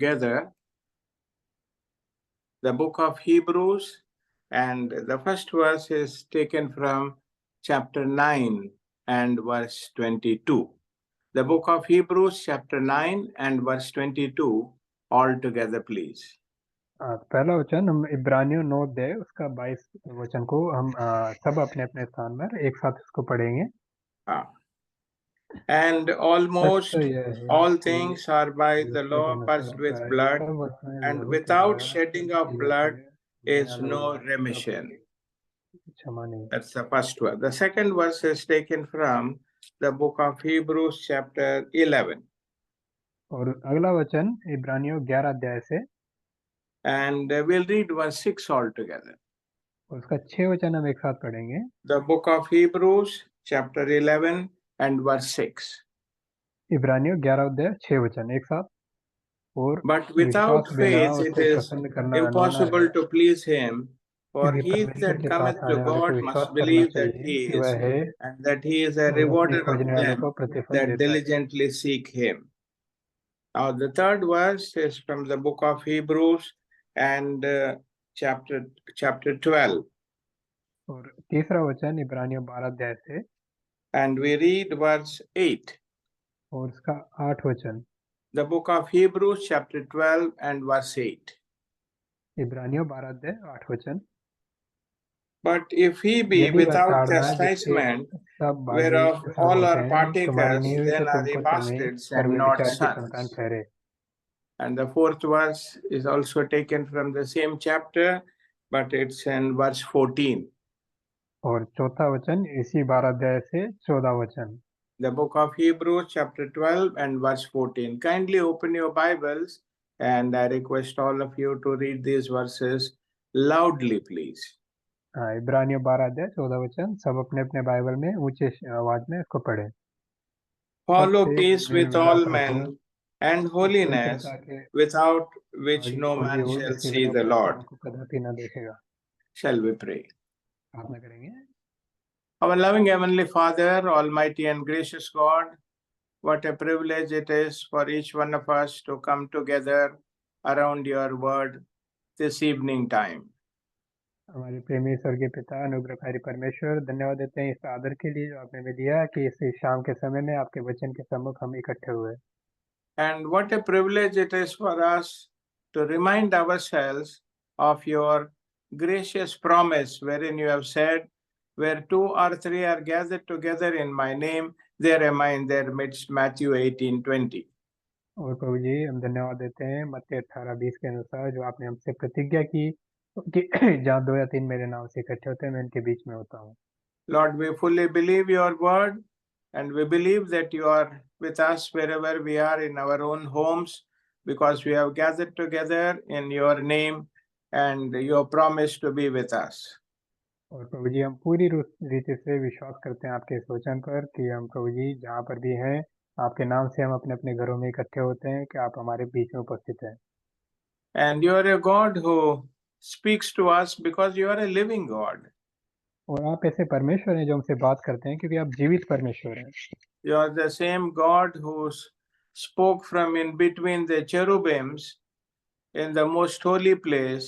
together the book of Hebrews, and the first verse is taken from chapter 9 and verse 22. The book of Hebrews, chapter 9 and verse 22, all together, please. पहला वचन हम इब्रानियों 9 उसका 22 वचन को हम सब अपने अपने स्थान पर एक साथ इसको पढ़ेंगे। And almost all things are by the law purged with blood, and without shedding of blood is no remission. That's the first verse. The second verse is taken from the book of Hebrews, chapter 11. और अगला वचन इब्रानियों 11 अध्याय से, and we'll read verse 6 altogether. उसका 6 वचन हम एक साथ पढ़ेंगे। The book of Hebrews, chapter 11 and verse 6. इब्रानियों 11 अध्याय 6 वचन एक साथ। और But without faith it is impossible to please him, for he that cometh to God must believe that he is, and that he is a rewarder of them that diligently seek him. Now the third verse is from the book of Hebrews and chapter 12. और तीसरा वचन इब्रानियों 12 अध्याय से, and we read verse 8. और उसका 8 वचन। The book of Hebrews, chapter 12 and verse 8. इब्रानियों 12 अध्याय 8 वचन। But if he be without chastisement, whereof all are partakers, then are they bastards and not sons. And the fourth verse is also taken from the same chapter, but it's in verse 14. और चौथा वचन इसी 12 अध्याय से 14 वचन। The book of Hebrews, chapter 12 and verse 14. Kindly open your Bibles, and I request all of you to read these verses loudly, please. इब्रानियों 12 अध्याय 14 वचन, सब अपने अपने बाइबल में ऊंचे आवाज में इसको पढ़ें। Follow peace with all men and holiness, without which no man shall see the Lord. Shall we pray? Our loving Heavenly Father, Almighty and gracious God, what a privilege it is for each one of us to come together around your word this evening time. हमारे प्रेमी स्वर्गीय पिता अनुग्रहकारी परमेश्वर, धन्यवाद देते हैं इस आदर के लिए जो आपने हमें दिया कि इस शाम के समय में आपके वचन के सम्मुख हम इकट्ठे हुए। And what a privilege it is for us to remind ourselves of your gracious promise, wherein you have said, where 2 or 3 are gathered together in my name, there am I in their midst. Matthew 18:20. और प्रभु जी, हम धन्यवाद देते हैं मत्ती 18:20 के अनुसार जो आपने हमसे प्रतिज्ञा की कि जहाँ 2 या 3 मेरे नाम से इकट्ठे होते हैं, मैं इनके बीच में होता हूँ। Lord, we fully believe your word, and we believe that you are with us wherever we are in our own homes, because we have gathered together in your name and your promise to be with us. और प्रभु जी, हम पूरी रीति से विश्वास करते हैं आपके इस वचन पर कि हम प्रभु जी जहाँ पर भी हैं, आपके नाम से हम अपने अपने घरों में इकट्ठे होते हैं कि आप हमारे बीच में उपस्थित हैं। And you are a God who speaks to us because you are a living God. और आप ऐसे परमेश्वर हैं जो हमसे बात करते हैं क्योंकि आप जीवित परमेश्वर हैं। You are the same God who spoke from in between the cherubims in the most holy place,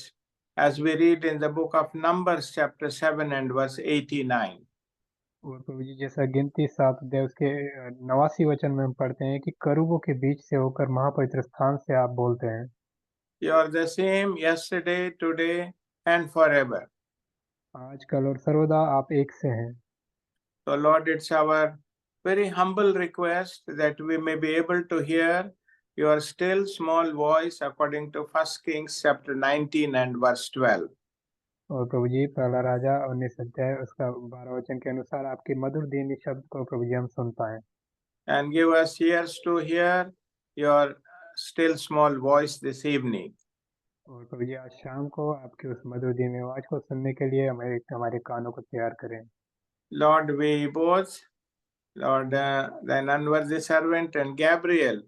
as we read in the book of Numbers, chapter 7 and verse 89. और प्रभु जी, जैसा गिनती 7 अध्याय उसके 89 वचन में हम पढ़ते हैं कि करूबों के बीच से होकर महापवित्र स्थान से आप बोलते हैं। You are the same yesterday, today, and forever. आज कल और सर्वदा आप एक से हैं। So Lord, it's our very humble request that we may be able to hear your still small voice according to 1 Kings chapter 19 and verse 12. और प्रभु जी, पहला राजा 19 अध्याय उसका 12 वचन के अनुसार आपके मधुर दीनी शब्द को प्रभु जी हम सुन पाए। And give us ears to hear your still small voice this evening. और प्रभु जी, आज शाम को आपके उस मधुर दीनी आवाज को सुनने के लिए हमारे कानों को तैयार करें। Lord, we both, Lord, thine unworthy servant and Gabriel,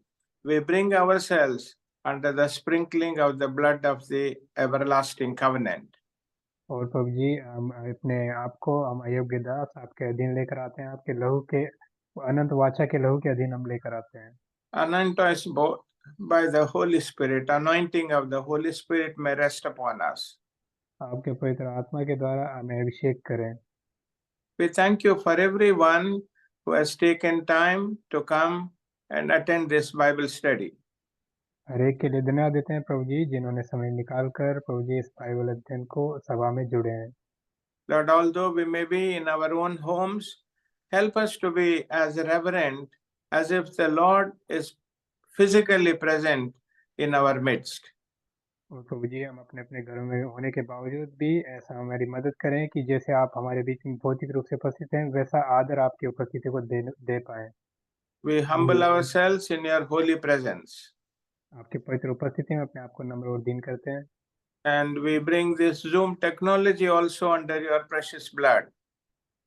we bring ourselves under the sprinkling of the blood of the everlasting covenant. और प्रभु जी, हम अपने आप को हम अयोग्य दास आपके अधीन लेकर आते हैं, आपके लहू के अनंत वाचा के लहू के अधीन हम लेकर आते हैं। Anoint us both, by the Holy Spirit, anointing of the Holy Spirit may rest upon us. आपके पवित्र आत्मा के द्वारा हमें अभिषेक करें। We thank you for everyone who has taken time to come and attend this Bible study. हर एक के लिए धन्यवाद देते हैं प्रभु जी, जिन्होंने समय निकालकर प्रभु जी इस बाइबल अध्ययन को सभा में जुड़े हैं। Lord, although we may be in our own homes, help us to be as reverent as if the Lord is physically present in our midst. और प्रभु जी, हम अपने अपने घरों में होने के बावजूद भी ऐसा हमारी मदद करें कि जैसे आप हमारे बीच में भौतिक रूप से उपस्थित हैं, वैसा आदर आपकी उपस्थिति को दे पाए। We humble ourselves in your holy presence. आपकी पवित्र उपस्थिति में अपने आप को नम्र और दीन करते हैं। And we bring this Zoom technology also under your precious blood.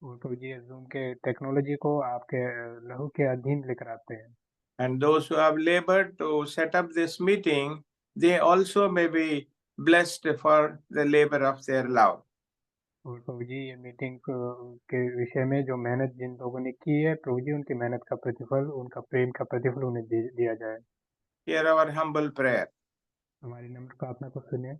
और प्रभु जी, जूम के टेक्नोलॉजी को आपके लहू के अधीन लेकर आते हैं। And those who have labored to set up this meeting, they also may be blessed for the labor of their love. और प्रभु जी, ये मीटिंग के विषय में जो मेहनत जिन लोगों ने की है, प्रभु जी उनकी मेहनत का प्रतिफल, उनका प्रेम का प्रतिफल उन्हें दिया जाए। Hear our humble prayer. हमारी नम्र प्रार्थना को सुनिए।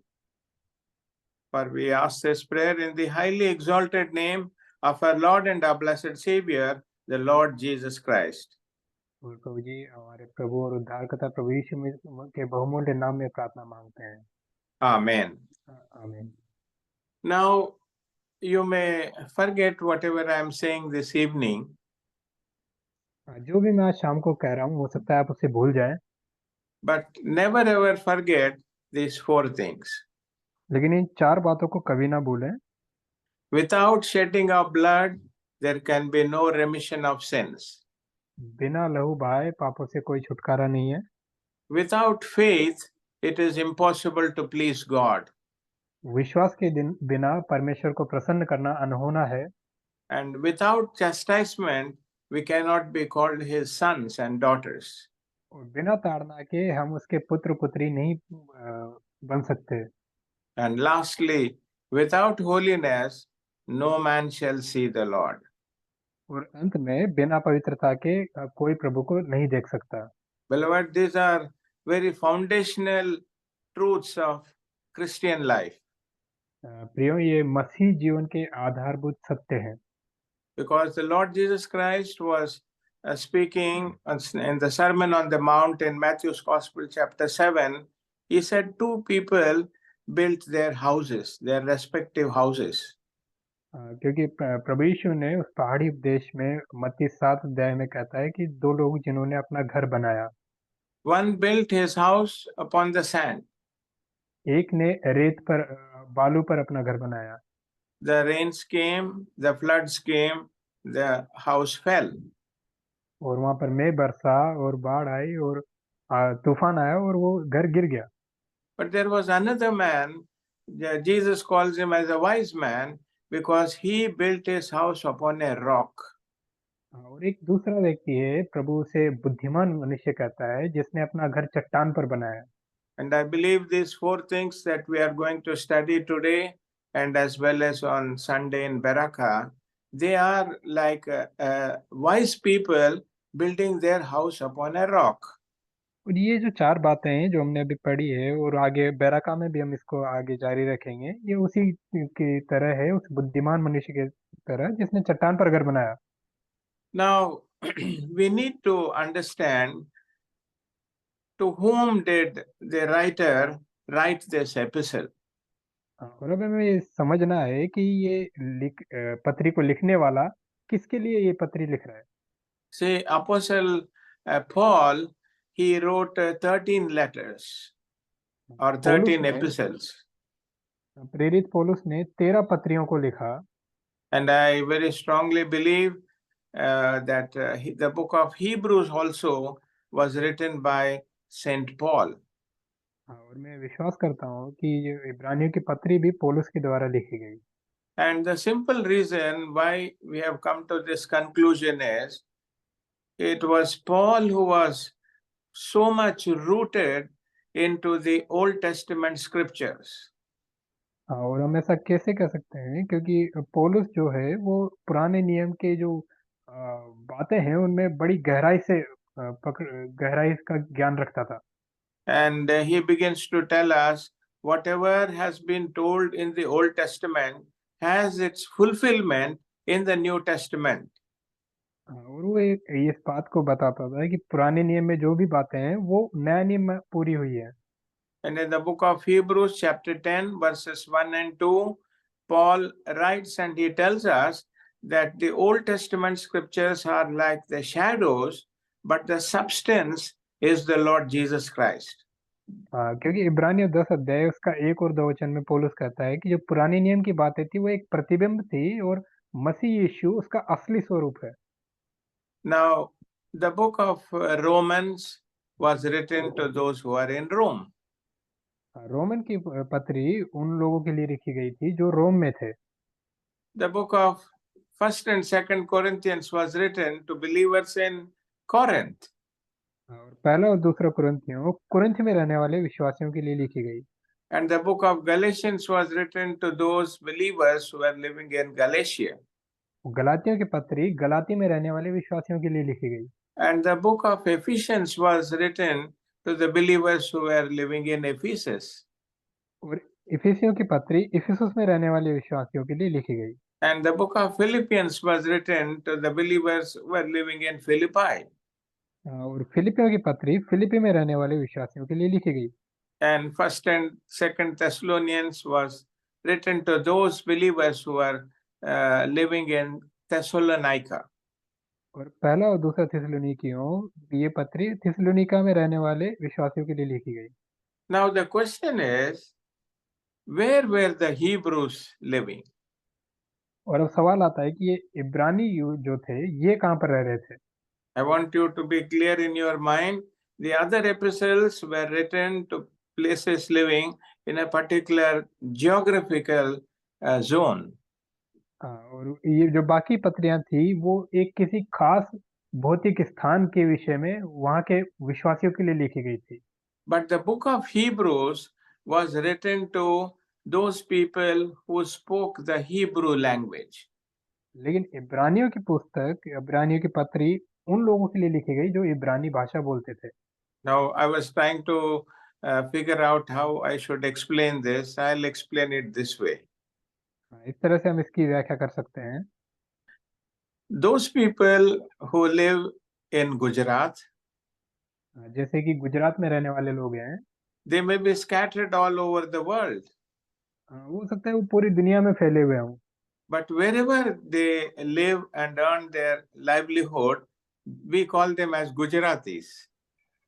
For we ask this prayer in the highly exalted name of our Lord and our blessed Savior, the Lord Jesus Christ. और प्रभु जी, हमारे प्रभु और उद्धारकर्ता प्रभु यीशु के बहुमूल्य नाम में प्रार्थना मांगते हैं। Amen. आमीन। Now, you may forget whatever I am saying this evening, जो भी मैं आज शाम को कह रहा हूँ, हो सकता है आप उसे भूल जाएं, but never ever forget these four things. लेकिन इन 4 बातों को कभी ना भूलें। Without shedding of blood, there can be no remission of sins. बिना लहू बहाए पापों से कोई छुटकारा नहीं है। Without faith, it is impossible to please God. विश्वास के बिना परमेश्वर को प्रसन्न करना अनहोना है। And without chastisement, we cannot be called his sons and daughters. और बिना ताड़ना के हम उसके पुत्र पुत्री नहीं बन सकते। And lastly, without holiness, no man shall see the Lord. और अंत में बिना पवित्रता के कोई प्रभु को नहीं देख सकता। Beloved, these are very foundational truths of Christian life. प्रियो, ये मसीह जीवन के आधारभूत सत्य हैं। Because the Lord Jesus Christ was speaking in the Sermon on the Mount in Matthew's Gospel, chapter 7, he said two people built their houses, their respective houses. क्योंकि प्रभु यीशु ने उस पहाड़ी उपदेश में मत्ती 7 अध्याय में कहता है कि 2 लोग जिन्होंने अपना घर बनाया। One built his house upon the sand. एक ने रेत पर बालू पर अपना घर बनाया। The rains came, the floods came, the house fell. और वहां पर मेघ बरसा और बाढ़ आई और तूफान आया और वो घर गिर गया। But there was another man, Jesus calls him as a wise man because he built his house upon a rock. और एक दूसरा व्यक्ति है, प्रभु उसे बुद्धिमान मनुष्य कहता है, जिसने अपना घर चट्टान पर बनाया। And I believe these four things that we are going to study today and as well as on Sunday in Baraka, they are like wise people building their house upon a rock. और ये जो 4 बातें हैं जो हमने अभी पढ़ी है और आगे बैराका में भी हम इसको आगे जारी रखेंगे, ये उसी की तरह है, उस बुद्धिमान मनुष्य के तरह जिसने चट्टान पर घर बनाया। Now, we need to understand to whom did the writer write this epistle. और अब हमें ये समझना है कि ये पत्री को लिखने वाला किसके लिए ये पत्री लिख रहा है। See, Apostle Paul, he wrote 13 letters or 13 epistles. प्रेरित पौलुस ने 13 पत्रियों को लिखा। And I very strongly believe that the book of Hebrews also was written by Saint Paul. और मैं विश्वास करता हूँ कि ये इब्रानियों की पत्री भी पौलुस के द्वारा लिखी गई। And the simple reason why we have come to this conclusion is it was Paul who was so much rooted into the Old Testament scriptures. और हम ऐसा कैसे कह सकते हैं, क्योंकि पौलुस जो है वो पुराने नियम के जो बातें हैं उनमें बड़ी गहराई से गहराई का ज्ञान रखता था। And he begins to tell us whatever has been told in the Old Testament has its fulfillment in the New Testament. और वो इस बात को बताता था कि पुराने नियम में जो भी बातें हैं वो नया नियम में पूरी हुई है। And in the book of Hebrews, chapter 10, verses 1 and 2, Paul writes and he tells us that the Old Testament scriptures are like the shadows, but the substance is the Lord Jesus Christ. क्योंकि इब्रानियों 10 अध्याय उसका 1 और 2 वचन में पौलुस कहता है कि जो पुराने नियम की बातें थी वो एक प्रतिबिंब थी और मसीह यीशु उसका असली स्वरूप है। Now, the book of Romans was written to those who are in Rome. Roman की पत्री उन लोगों के लिए लिखी गई थी जो रोम में थे। The book of 1st and 2nd Corinthians was written to believers in Corinth. और पहला और दूसरा कुरिन्थ में रहने वाले विश्वासियों के लिए लिखी गई। And the book of Galatians was written to those believers who were living in Galatia. गलातियों की पत्री गलाती में रहने वाले विश्वासियों के लिए लिखी गई। And the book of Ephesians was written to the believers who were living in Ephesus. और इफिसियों की पत्री इफिसुस में रहने वाले विश्वासियों के लिए लिखी गई। And the book of Philippians was written to the believers who were living in Philippi. और फिलिपियों की पत्री फिलिपी में रहने वाले विश्वासियों के लिए लिखी गई। And 1st and 2nd Thessalonians was written to those believers who are living in Thessalonica. और पहला और दूसरा थिस्सलुनीकियों ये पत्री थिस्सलुनीका में रहने वाले विश्वासियों के लिए लिखी गई। Now the question is, where were the Hebrews living? और अब सवाल आता है कि ये इब्रानी जो थे ये कहाँ पर रह रहे थे। I want you to be clear in your mind. The other epistles were written to places living in a particular geographical zone. और ये जो बाकी पत्रियां थी वो एक किसी खास भौतिक स्थान के विषय में वहाँ के विश्वासियों के लिए लिखी गई थी। But the book of Hebrews was written to those people who spoke the Hebrew language. लेकिन इब्रानियों की पुस्तक इब्रानियों की पत्री उन लोगों के लिए लिखी गई जो इब्रानी भाषा बोलते थे। Now I was trying to figure out how I should explain this. I'll explain it this way. इस तरह से हम इसकी व्याख्या कर सकते हैं। Those people who live in Gujarat, जैसे कि गुजरात में रहने वाले लोग हैं, they may be scattered all over the world. हो सकता है वो पूरी दुनिया में फैले हुए हों। But wherever they live and earn their livelihood, we call them as Gujaratis.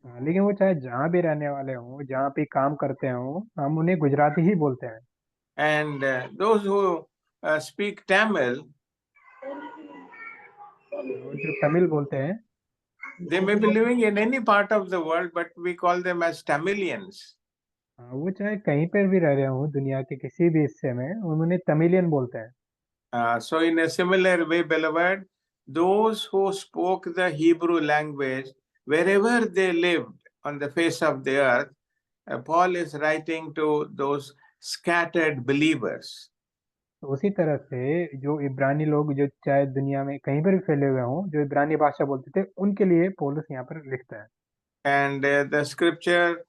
लेकिन वो चाहे जहाँ भी रहने वाले हों, जहाँ पे काम करते हों, हम उन्हें गुजराती ही बोलते हैं। And those who speak Tamil, जो तमिल बोलते हैं, they may be living in any part of the world, but we call them as Tamilians. वो चाहे कहीं पर भी रह रहे हों दुनिया के किसी भी हिस्से में, हम उन्हें तमिलियन बोलते हैं। So in a similar way, beloved, those who spoke the Hebrew language, wherever they lived on the face of the earth, Paul is writing to those scattered believers. तो उसी तरह से जो इब्रानी लोग जो चाहे दुनिया में कहीं पर भी फैले हुए हों, जो इब्रानी भाषा बोलते थे, उनके लिए पौलुस यहाँ पर लिखता है। And the scripture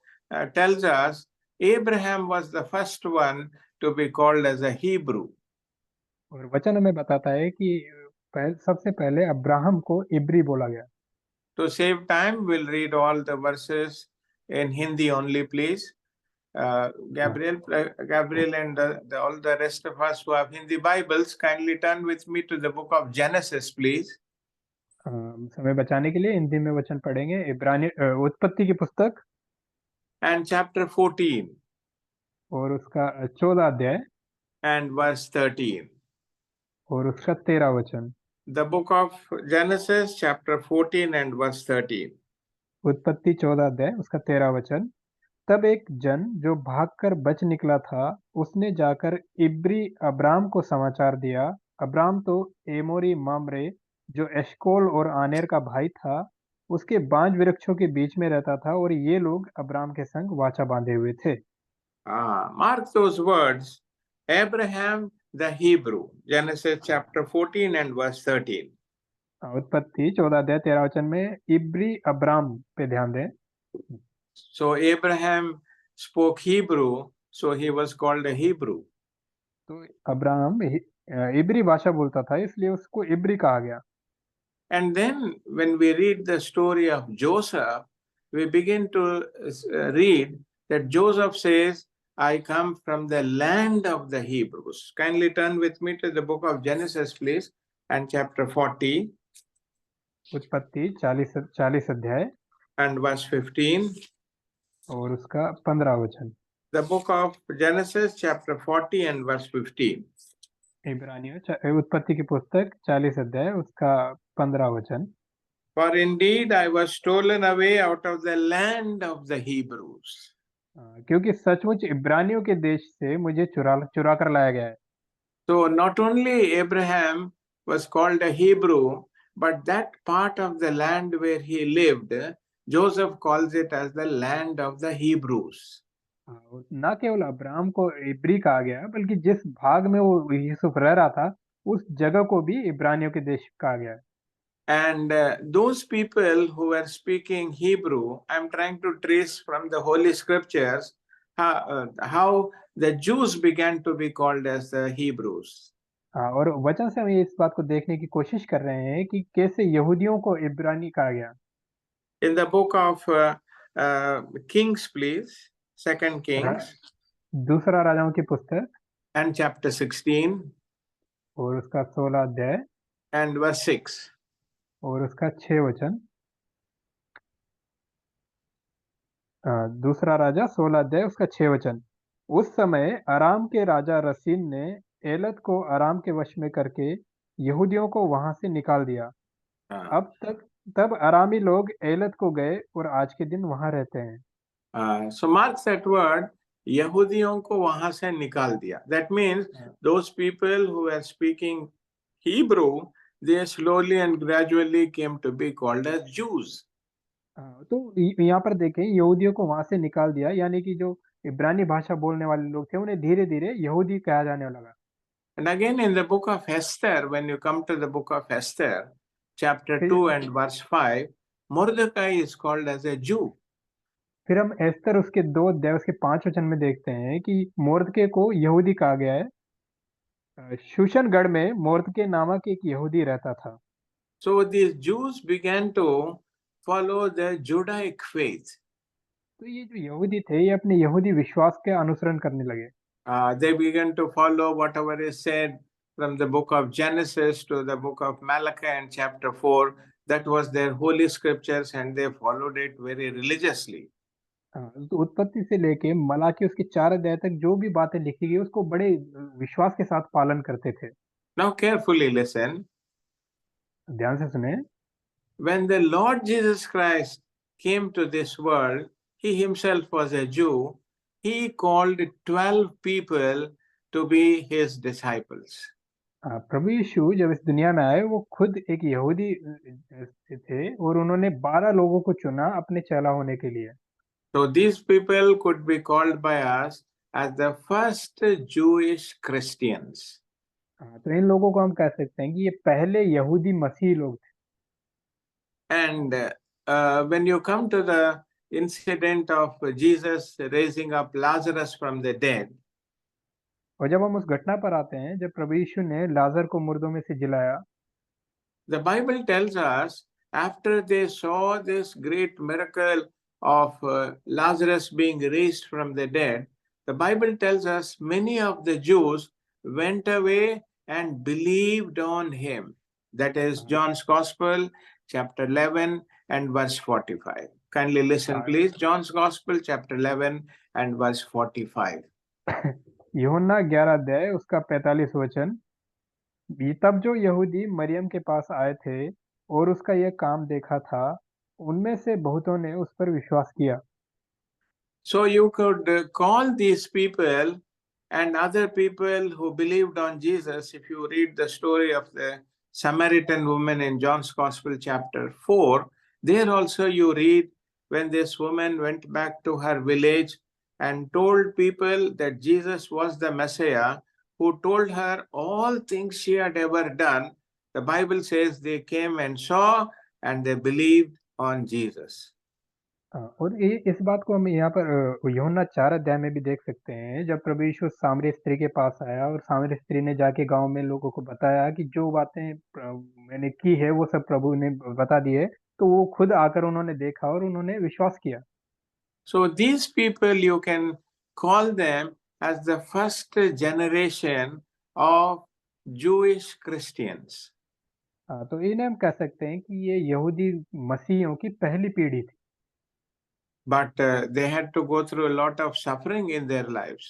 tells us Abraham was the first one to be called as a Hebrew. और वचन हमें बताता है कि सबसे पहले अब्राहम को इब्री बोला गया। To save time, we'll read all the verses in Hindi only, please. Gabriel and all the rest of us who have Hindi Bibles, kindly turn with me to the book of Genesis, please. समय बचाने के लिए हिंदी में वचन पढ़ेंगे। इब्रानी उत्पत्ति की पुस्तक and chapter 14 और उसका 14 अध्याय and verse 13. और उसका 13 वचन। The book of Genesis, chapter 14 and verse 13. उत्पत्ति 14 अध्याय उसका 13 वचन। तब एक जन जो भागकर बच निकला था, उसने जाकर इब्री अब्राम को समाचार दिया। अब्राम तो एमोरी मामरे जो एशकोल और आनेर का भाई था, उसके बांज वृक्षों के बीच में रहता था, और ये लोग अब्राम के संग वाचा बांधे हुए थे। Mark those words, Abraham the Hebrew, Genesis chapter 14 and verse 13. उत्पत्ति 14 अध्याय 13 वचन में इब्री अब्राम पे ध्यान दें। So Abraham spoke Hebrew, so he was called a Hebrew. तो अब्राहम इब्री भाषा बोलता था, इसलिए उसको इब्री कहा गया। And then when we read the story of Joseph, we begin to read that Joseph says, I come from the land of the Hebrews. Kindly turn with me to the book of Genesis, please, and chapter 40 उत्पत्ति 40 अध्याय and verse 15. और उसका 15 वचन। The book of Genesis, chapter 40 and verse 15. इब्रानियों उत्पत्ति की पुस्तक 40 अध्याय उसका 15 वचन। For indeed I was stolen away out of the land of the Hebrews. क्योंकि सचमुच इब्रानियों के देश से मुझे चुरा कर लाया गया है। So not only Abraham was called a Hebrew, but that part of the land where he lived, Joseph calls it as the land of the Hebrews. ना केवल अब्राहम को इब्री कहा गया, बल्कि जिस भाग में वो यूसुफ रह रहा था, उस जगह को भी इब्रानियों के देश कहा गया है। And those people who were speaking Hebrew, I'm trying to trace from the Holy Scriptures how the Jews began to be called as the Hebrews. और वचन से हम इस बात को देखने की कोशिश कर रहे हैं कि कैसे यहूदियों को इब्रानी कहा गया। In the book of Kings, please, 2 Kings. दूसरा राजाओं की पुस्तक and chapter 16 और उसका 16 अध्याय and verse 6. और उसका 6 वचन। दूसरा राजा 16 अध्याय उसका 6 वचन। उस समय अराम के राजा रसीन ने एलत को अराम के वश में करके यहूदियों को वहां से निकाल दिया। तब अरामी लोग एलत को गए और आज के दिन वहां रहते हैं। So mark that word, यहूदियों को वहां से निकाल दिया. That means those people who were speaking Hebrew, they slowly and gradually came to be called as Jews. तो यहाँ पर देखें, यहूदियों को वहां से निकाल दिया, यानी कि जो इब्रानी भाषा बोलने वाले लोग थे उन्हें धीरे धीरे यहूदी कहा जाने लगा। And again in the book of Esther, when you come to the book of Esther, chapter 2 and verse 5, Mordecai is called as a Jew. फिर हम एस्तर उसके 2 अध्याय उसके 5 वचन में देखते हैं कि मोर्दके को यहूदी कहा गया है। शूशनगढ़ में मोर्दके नामक एक यहूदी रहता था। So these Jews began to follow the Judaic faith. तो ये जो यहूदी थे, ये अपने यहूदी विश्वास के अनुसरण करने लगे। They began to follow whatever is said from the book of Genesis to the book of Malachi and chapter 4. That was their holy scriptures and they followed it very religiously. तो उत्पत्ति से लेके मलाकी उसके 4 अध्याय तक जो भी बातें लिखी गई उसको बड़े विश्वास के साथ पालन करते थे। Now carefully listen. ध्यान से सुने। When the Lord Jesus Christ came to this world, he himself was a Jew. He called 12 people to be his disciples. प्रभु यीशु जब इस दुनिया में आए, वो खुद एक यहूदी थे और उन्होंने 12 लोगों को चुना अपने चेला होने के लिए। So these people could be called by us as the first Jewish Christians. तो इन लोगों को हम कह सकते हैं कि ये पहले यहूदी मसीही लोग थे। And when you come to the incident of Jesus raising up Lazarus from the dead, और जब हम उस घटना पर आते हैं जब प्रभु यीशु ने लाजर को मुर्दों में से जिलाया, the Bible tells us after they saw this great miracle of Lazarus being raised from the dead, the Bible tells us many of the Jews went away and believed on him. That is John's Gospel, chapter 11 and verse 45. Kindly listen, please. John's Gospel, chapter 11 and verse 45. यूहन्ना 11 अध्याय उसका 45 वचन। तब जो यहूदी मरियम के पास आए थे और उसका यह काम देखा था, उनमें से बहुतों ने उस पर विश्वास किया। So you could call these people and other people who believed on Jesus, if you read the story of the Samaritan woman in John's Gospel, chapter 4, there also you read when this woman went back to her village and told people that Jesus was the Messiah, who told her all things she had ever done. The Bible says they came and saw and they believed on Jesus. और इस बात को हम यहाँ पर यूहन्ना 4 अध्याय में भी देख सकते हैं, जब प्रभु यीशु सामरी स्त्री के पास आया और सामरी स्त्री ने जाके गांव में लोगों को बताया कि जो बातें मैंने की है वो सब प्रभु ने बता दी है, तो वो खुद आकर उन्होंने देखा और उन्होंने विश्वास किया। So these people, you can call them as the first generation of Jewish Christians. तो इन्हें हम कह सकते हैं कि ये यहूदी मसीहियों की पहली पीढ़ी थी। But they had to go through a lot of suffering in their lives.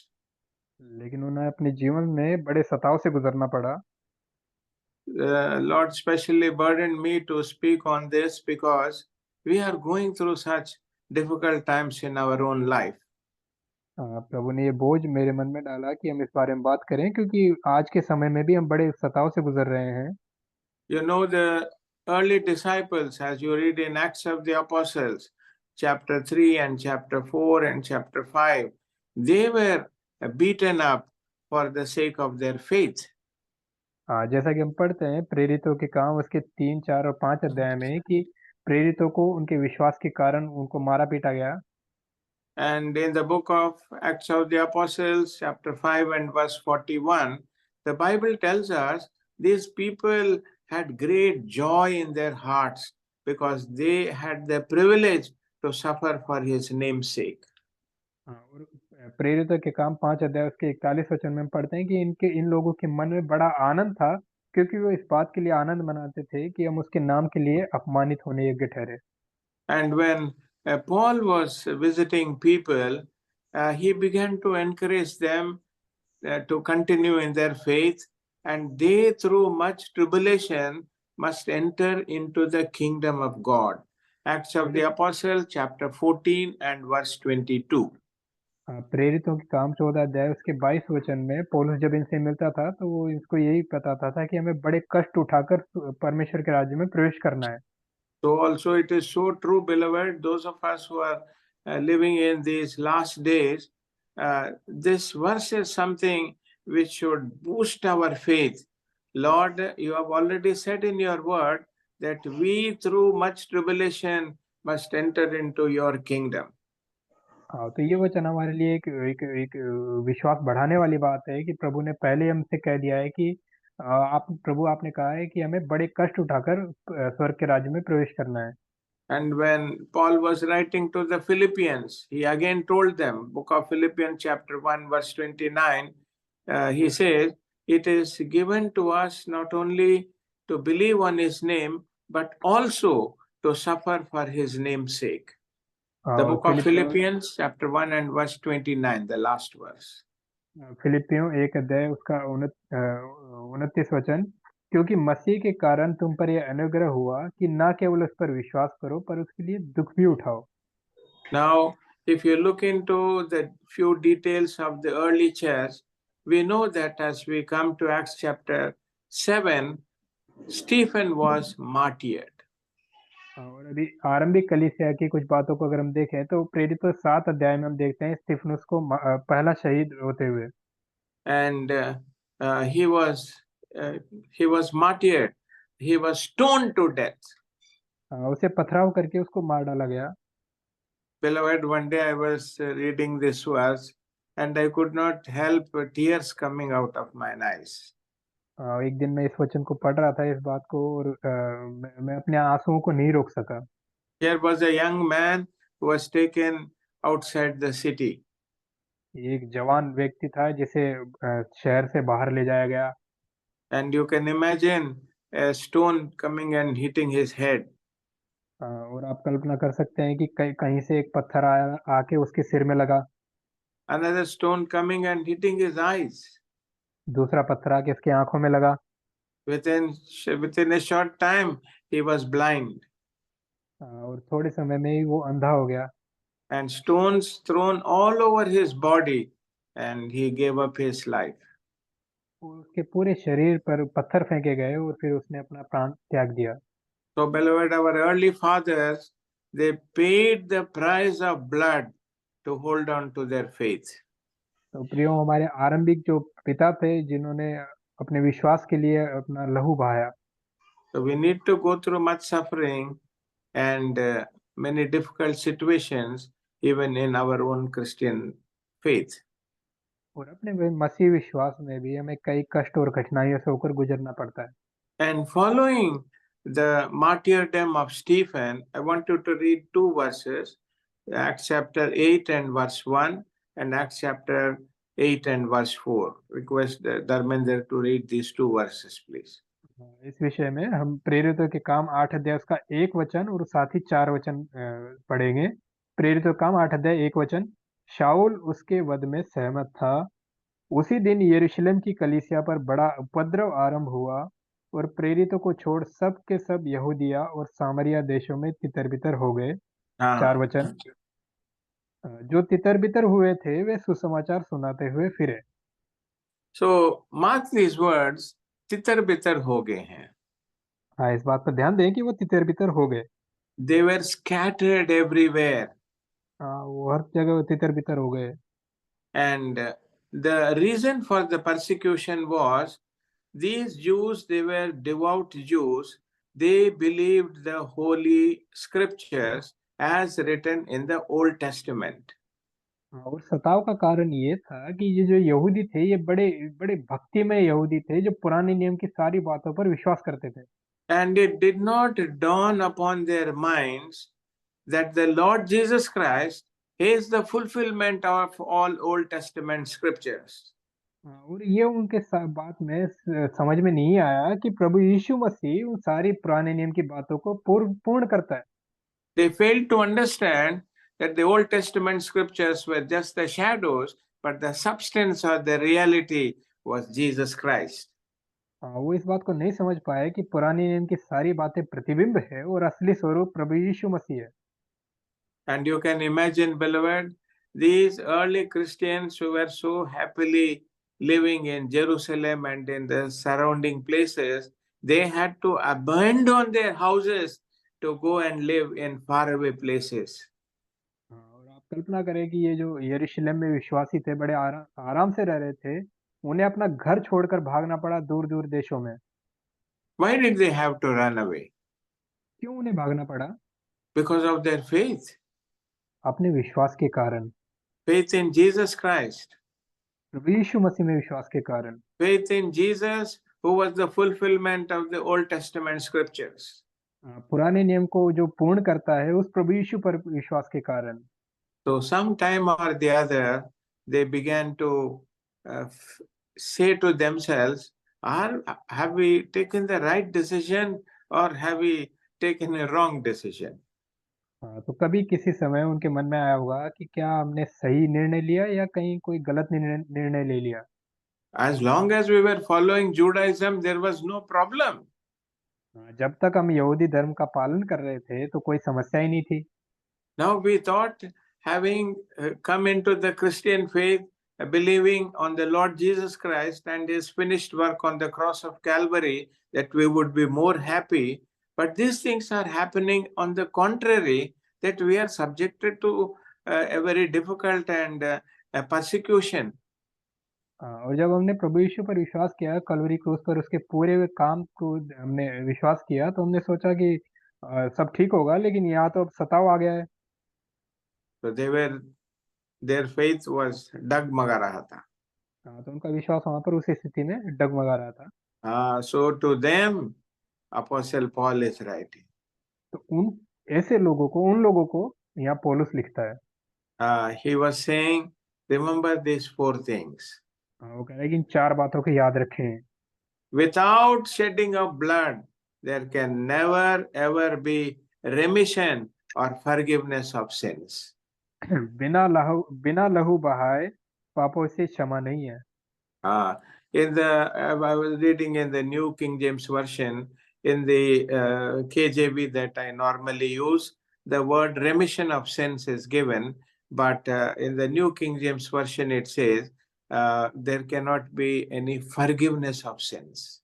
लेकिन उन्हें अपने जीवन में बड़े सताव से गुजरना पड़ा। Lord specially burdened me to speak on this because we are going through such difficult times in our own life. प्रभु ने ये बोझ मेरे मन में डाला कि हम इस बारे में बात करें, क्योंकि आज के समय में भी हम बड़े सताव से गुजर रहे हैं। You know, the early disciples, as you read in Acts of the Apostles, chapter 3 and chapter 4 and chapter 5, they were beaten up for the sake of their faith. जैसा कि हम पढ़ते हैं प्रेरितों के काम उसके 3, 4 और 5 अध्याय में कि प्रेरितों को उनके विश्वास के कारण उनको मारा पीटा गया। And in the book of Acts of the Apostles, chapter 5 and verse 41, the Bible tells us these people had great joy in their hearts because they had the privilege to suffer for his name's sake. और प्रेरितों के काम 5 अध्याय उसके 41 वचन में हम पढ़ते हैं कि इन लोगों के मन में बड़ा आनंद था, क्योंकि वो इस बात के लिए आनंद मनाते थे कि हम उसके नाम के लिए अपमानित होने योग्य ठहरे। And when Paul was visiting people, he began to encourage them to continue in their faith, and they, through much tribulation, must enter into the kingdom of God. Acts of the Apostle, chapter 14 and verse 22. प्रेरितों के काम 14 अध्याय उसके 22 वचन में पौलुस जब इनसे मिलता था तो वो इसको यही बताता था कि हमें बड़े कष्ट उठाकर परमेश्वर के राज्य में प्रवेश करना है। So also it is so true, beloved, those of us who are living in these last days, this verse is something which should boost our faith. Lord, you have already said in your word that we through much tribulation must enter into your kingdom. हाँ, तो ये वचन हमारे लिए एक विश्वास बढ़ाने वाली बात है कि प्रभु ने पहले हमसे कह दिया है कि आपने कहा है कि हमें बड़े कष्ट उठाकर स्वर्ग के राज्य में प्रवेश करना है। And when Paul was writing to the Philippians, he again told them, book of Philippians chapter 1 verse 29, he says, it is given to us not only to believe on his name, but also to suffer for his name's sake. The book of Philippians chapter 1 and verse 29, the last verse. फिलिपियों 1 अध्याय उसका 29 वचन, क्योंकि मसीह के कारण तुम पर यह अनुग्रह हुआ कि ना केवल उस पर विश्वास करो पर उसके लिए दुख भी उठाओ। Now, if you look into the few details of the early church, we know that as we come to Acts chapter 7, Stephen was martyred. और अभी आरंभिक कलीसिया की कुछ बातों को अगर हम देखें तो प्रेरितों 7 अध्याय में हम देखते हैं स्तिफनुस को पहला शहीद होते हुए। And he was martyred. He was stoned to death. उसे पथराव करके उसको मार डाला गया। Beloved, one day I was reading this verse and I could not help tears coming out of my eyes. एक दिन मैं इस वचन को पढ़ रहा था इस बात को और मैं अपने आंसुओं को नहीं रोक सका। Here was a young man who was taken outside the city. एक जवान व्यक्ति था जिसे शहर से बाहर ले जाया गया। And you can imagine a stone coming and hitting his head. और आप कल्पना कर सकते हैं कि कहीं से एक पत्थर आया आके उसके सिर में लगा। Another stone coming and hitting his eyes. दूसरा पत्थर आके उसकी आंखों में लगा। Within a short time, he was blind. और थोड़े समय में ही वो अंधा हो गया। And stones thrown all over his body, and he gave up his life. उसके पूरे शरीर पर पत्थर फेंके गए और फिर उसने अपना प्राण त्याग दिया। So, beloved, our early fathers, they paid the price of blood to hold on to their faith. तो प्रियो, हमारे आरंभिक जो पिता थे जिन्होंने अपने विश्वास के लिए अपना लहू बहाया। So we need to go through much suffering and many difficult situations even in our own Christian faith. और अपने मसीह विश्वास में भी हमें कई कष्ट और कठिनाइयों से होकर गुजरना पड़ता है। And following the martyrdom of Stephen, I want you to read two verses, Acts chapter 8 and verse 1 and Acts chapter 8 and verse 4. Request Dharmender to read these two verses, please. इस विषय में हम प्रेरितों के काम 8 अध्याय उसका 1 वचन और साथ ही 4 वचन पढ़ेंगे। प्रेरितों के काम 8 अध्याय 1 वचन। शाऊल उसके वध में सहमत था। उसी दिन यरूशलेम की कलीसिया पर बड़ा उपद्रव आरंभ हुआ और प्रेरितों को छोड़ सब के सब यहूदिया और सामरिया देशों में तितर-बितर हो गए। 4 वचन। जो तितर-बितर हुए थे वे सुसमाचार सुनाते हुए फिरे। So mark these words, तितर-बितर हो गए हैं। हाँ, इस बात पर ध्यान दें कि वो तितर-बितर हो गए। They were scattered everywhere. हाँ, वो हर जगह तितर-बितर हो गए। And the reason for the persecution was these Jews, they were devout Jews. They believed the holy scriptures as written in the Old Testament. और सताव का कारण ये था कि ये जो यहूदी थे ये बड़े बड़े भक्तिमय यहूदी थे जो पुराने नियम की सारी बातों पर विश्वास करते थे। And it did not dawn upon their minds that the Lord Jesus Christ is the fulfillment of all Old Testament scriptures. और ये उनके बात में समझ में नहीं आया कि प्रभु यीशु मसीह उन सारी पुराने नियम की बातों को पूर्ण करता है। They failed to understand that the Old Testament scriptures were just the shadows, but the substance or the reality was Jesus Christ. वो इस बात को नहीं समझ पाए कि पुराने नियम की सारी बातें प्रतिबिंब है और असली स्वरूप प्रभु यीशु मसीह है। And you can imagine, beloved, these early Christians who were so happily living in Jerusalem and in the surrounding places, they had to abandon their houses to go and live in faraway places. और आप कल्पना करें कि ये जो यरूशलेम में विश्वासी थे बड़े आराम से रह रहे थे, उन्हें अपना घर छोड़कर भागना पड़ा दूर-दूर देशों में। Why did they have to run away? क्यों उन्हें भागना पड़ा? Because of their faith. अपने विश्वास के कारण। Faith in Jesus Christ. प्रभु यीशु मसीह में विश्वास के कारण। Faith in Jesus, who was the fulfillment of the Old Testament scriptures. पुराने नियम को जो पूर्ण करता है उस प्रभु यीशु पर विश्वास के कारण। So sometime or the other, they began to say to themselves, have we taken the right decision or have we taken a wrong decision? हाँ, तो कभी किसी समय उनके मन में आया होगा कि क्या हमने सही निर्णय लिया या कहीं कोई गलत निर्णय ले लिया। As long as we were following Judaism, there was no problem. जब तक हम यहूदी धर्म का पालन कर रहे थे तो कोई समस्या ही नहीं थी। Now we thought, having come into the Christian faith, believing on the Lord Jesus Christ and his finished work on the cross of Calvary, that we would be more happy. But these things are happening on the contrary, that we are subjected to a very difficult and a persecution. और जब हमने प्रभु यीशु पर विश्वास किया, कलवरी क्रूस पर उसके पूरे हुए काम को हमने विश्वास किया, तो हमने सोचा कि सब ठीक होगा, लेकिन यहाँ तो अब सताव आ गया है। So their faith was डगमगा रहा था। तो उनका विश्वास वहां पर उस स्थिति में डगमगा रहा था। So to them, Apostle Paul is writing. तो उन लोगों को यहाँ पौलुस लिखता है। He was saying, remember these four things. वो कह रहा है कि इन 4 बातों को याद रखें। Without shedding of blood, there can never ever be remission or forgiveness of sins. बिना लहू बहाए पापों से क्षमा नहीं है। I was reading in the New King James Version, in the KJV that I normally use, the word remission of sins is given, but in the New King James Version it says, there cannot be any forgiveness of sins.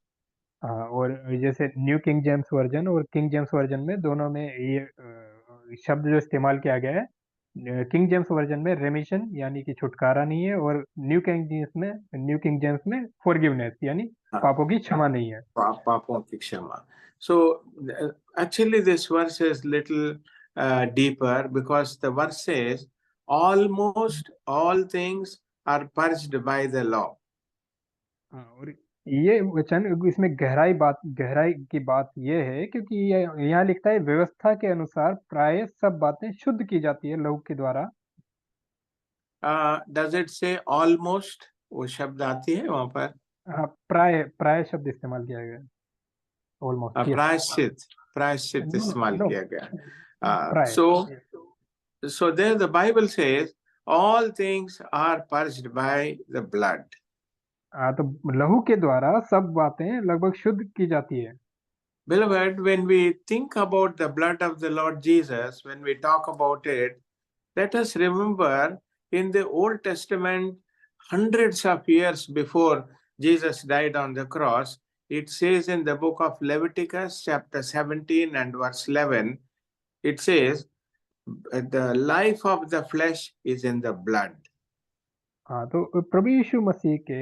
और जैसे new king James version और king James version में दोनों में ये शब्द जो इस्तेमाल किया गया है, किंग जेम्स वर्जन में रेमिशन यानी कि छुटकारा नहीं है और न्यू किंग जेम्स में फॉरगिवनेस यानी पापों की क्षमा नहीं है। पापों की क्षमा. So actually this verse is little deeper, because the verse says, almost all things are purged by the law. और ये वचन इसमें गहराई की बात ये है, क्योंकि ये यहाँ लिखता है व्यवस्था के अनुसार प्राय सब बातें शुद्ध की जाती है लहू के द्वारा। Does it say almost? वो शब्द आती है वहां पर? हाँ, प्राय शब्द इस्तेमाल किया गया है। ऑलमोस्ट, प्रायश्चित इस्तेमाल नो, किया गया। प्राय। So there the Bible says all things are purged by the blood. तो लहू के द्वारा सब बातें लगभग शुद्ध की जाती है। Beloved, when we think about the blood of the Lord Jesus, when we talk about it, let us remember in the Old Testament, hundreds of years before Jesus died on the cross, it says in the book of Leviticus, chapter 17 and verse 11, it says, the life of the flesh is in the blood. हाँ, तो प्रभु यीशु मसीह के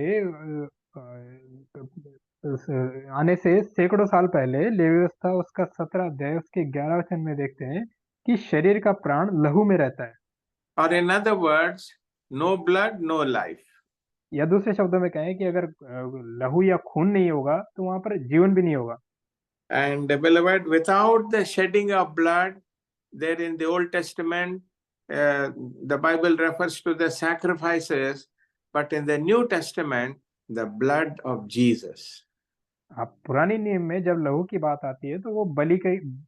आने से सैकड़ों साल पहले levy व्यवस्था उसका 17 अध्याय उसके 11 वचन में देखते हैं कि शरीर का प्राण लहू में रहता है। Or in other words, no blood, no life. या दूसरे शब्दों में कहें कि अगर लहू या खून नहीं होगा तो वहां पर जीवन भी नहीं होगा। And beloved, without the shedding of blood, there in the Old Testament, the Bible refers to the sacrifices, but in the New Testament, the blood of Jesus. आप पुराने नियम में जब लहू की बात आती है तो वो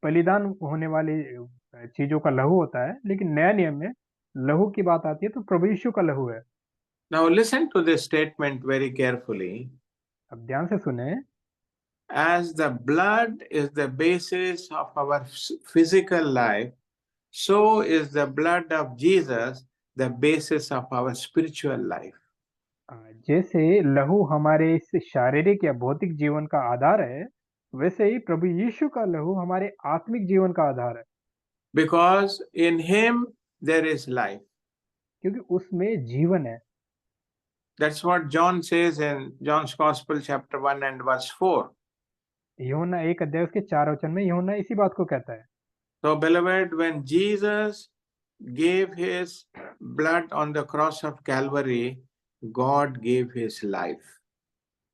बलिदान होने वाली चीजों का लहू होता है, लेकिन नया नियम में लहू की बात आती है तो प्रभु यीशु का लहू है। Now listen to this statement very carefully. अब ध्यान से सुने। As the blood is the basis of our physical life, so is the blood of Jesus the basis of our spiritual life. जैसे लहू हमारे इस शारीरिक या भौतिक जीवन का आधार है, वैसे ही प्रभु यीशु का लहू हमारे आत्मिक जीवन का आधार है। Because in him there is life. क्योंकि उसमें जीवन है। That's what John says in John's Gospel chapter 1 and verse 4. यूहन्ना 1 अध्याय उसके 4 वचन में यूहन्ना इसी बात को कहता है। So beloved, when Jesus gave his blood on the cross of Calvary, God gave his life.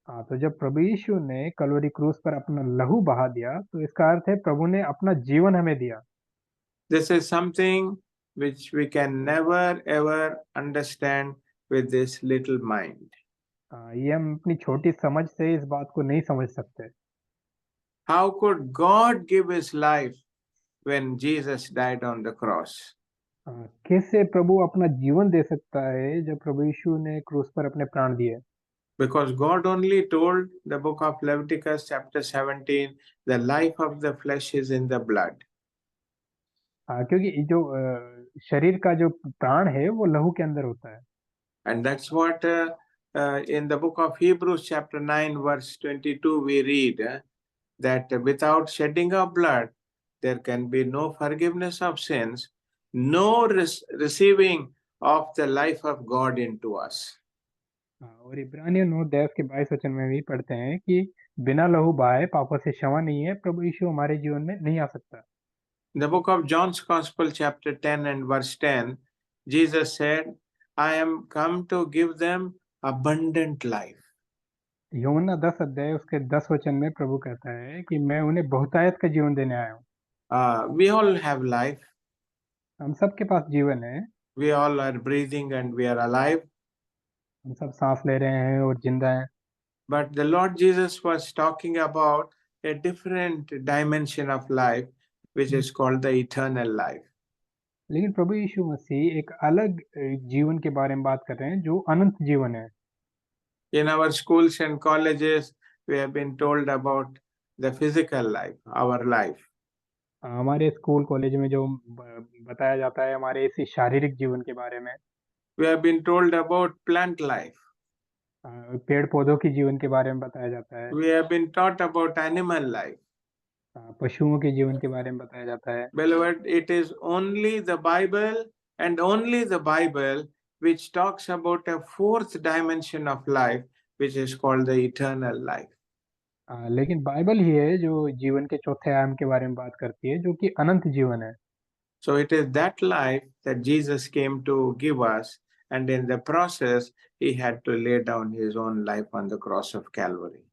तो जब प्रभु यीशु ने कलवरी क्रूस पर अपना लहू बहा दिया तो इसका अर्थ है प्रभु ने अपना जीवन हमें दिया। This is something which we can never ever understand with this little mind. ये हम अपनी छोटी समझ से इस बात को नहीं समझ सकते। How could God give his life when Jesus died on the cross? कैसे प्रभु अपना जीवन दे सकता है जब प्रभु यीशु ने क्रूस पर अपने प्राण दिए? Because God only told the book of Leviticus chapter 17, the life of the flesh is in the blood. क्योंकि जो शरीर का जो प्राण है वो लहू के अंदर होता है। And that's what in the book of Hebrews chapter 9 verse 22 we read that without shedding of blood there can be no forgiveness of sins, no receiving of the life of God into us. और इब्रानियों 9 अध्याय के 22 वचन में भी पढ़ते हैं कि बिना लहू बहाए पापों से क्षमा नहीं है, प्रभु यीशु हमारे जीवन में नहीं आ सकता। In the book of John's Gospel chapter 10 and verse 10, Jesus said, I am come to give them abundant life. यूहन्ना 10 अध्याय उसके 10 वचन में प्रभु कहता है कि मैं उन्हें बहुतायत का जीवन देने आया हूँ। We all have life. हम सबके पास जीवन है। We all are breathing and we are alive. हम सब सांस ले रहे हैं और जिंदा हैं। But the Lord Jesus was talking about a different dimension of life, which is called the eternal life. लेकिन प्रभु यीशु मसीह एक अलग जीवन के बारे में बात कर रहे हैं जो अनंत जीवन है। In our schools and colleges, we have been told about the physical life, our life. हमारे स्कूल कॉलेज में जो बताया जाता है हमारे इसी शारीरिक जीवन के बारे में। We have been told about plant life. पेड़ पौधों के जीवन के बारे में बताया जाता है। We have been taught about animal life. पशुओं के जीवन के बारे में बताया जाता है। Beloved, it is only the Bible and only the Bible which talks about a fourth dimension of life, which is called the eternal life. लेकिन बाइबल ही है जो जीवन के चौथे आयाम के बारे में बात करती है, जो कि अनंत जीवन है। So it is that life that Jesus came to give us, and in the process, he had to lay down his own life on the cross of Calvary.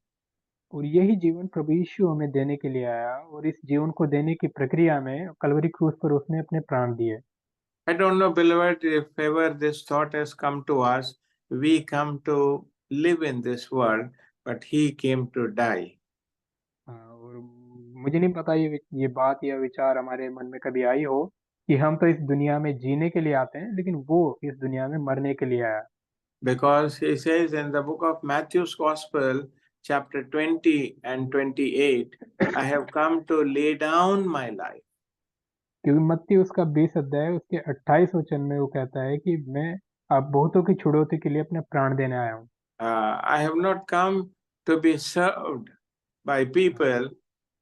और यही जीवन प्रभु यीशु हमें देने के लिए आया और इस जीवन को देने की प्रक्रिया में कलवरी क्रूस पर उसने अपने प्राण दिए। I don't know, beloved, if ever this thought has come to us, we come to live in this world, but he came to die. और मुझे नहीं पता ये बात या विचार हमारे मन में कभी आई हो कि हम तो इस दुनिया में जीने के लिए आते हैं, लेकिन वो इस दुनिया में मरने के लिए आया। Because he says in the book of Matthew's Gospel, chapter 20 and 28, I have come to lay down my life. क्योंकि मत्ती उसका 20 अध्याय उसके 28 वचन में वो कहता है कि मैं आप बहुतों की छुड़ौती के लिए अपने प्राण देने आया हूँ। I have not come to be served by people,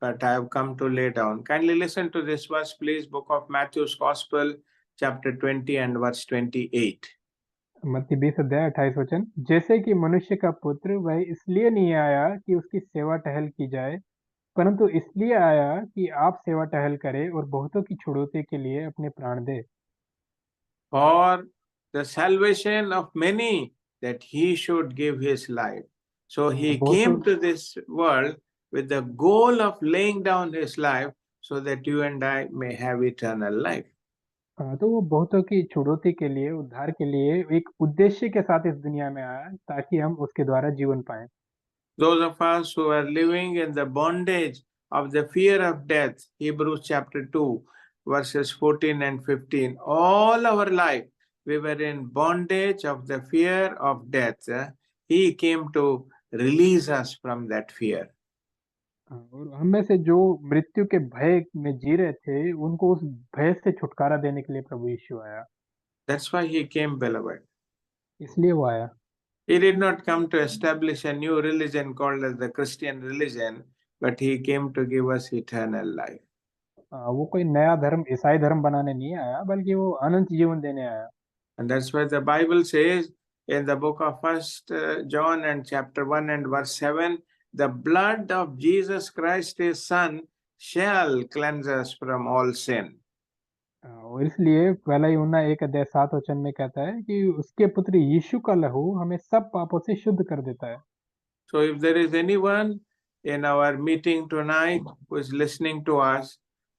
but I have come to lay down. Kindly listen to this verse, please. Book of Matthew's Gospel, chapter 20 and verse 28. मत्ती 20 अध्याय 28 वचन, जैसे कि मनुष्य का पुत्र वह इसलिए नहीं आया कि उसकी सेवा टहल की जाए, परंतु इसलिए आया कि आप सेवा टहल करें और बहुतों की छुड़ौती के लिए अपने प्राण दे। For the salvation of many, that he should give his life. So he came to this world with the goal of laying down his life so that you and I may have eternal life. तो वो बहुतों की छुड़ौती के लिए, उद्धार के लिए एक उद्देश्य के साथ इस दुनिया में आया ताकि हम उसके द्वारा जीवन पाएं। Those of us who are living in the bondage of the fear of death, Hebrews chapter 2, verses 14 and 15, all our life we were in bondage of the fear of death. He came to release us from that fear. और हम में से जो मृत्यु के भय में जी रहे थे, उनको उस भय से छुटकारा देने के लिए प्रभु यीशु आया। That's why he came, beloved. इसलिए वो आया। He did not come to establish a new religion called as the Christian religion, but he came to give us eternal life. वो कोई नया धर्म, ईसाई धर्म बनाने नहीं आया, बल्कि वो अनंत जीवन देने आया। And that's why the Bible says in the book of 1 John and chapter 1 and verse 7, the blood of Jesus Christ, his son, shall cleanse us from all sin. और इसलिए पहला यूहन्ना 1 अध्याय 7 वचन में कहता है कि उसके पुत्र यीशु का लहू हमें सब पापों से शुद्ध कर देता है। So if there is anyone in our meeting tonight who is listening to us,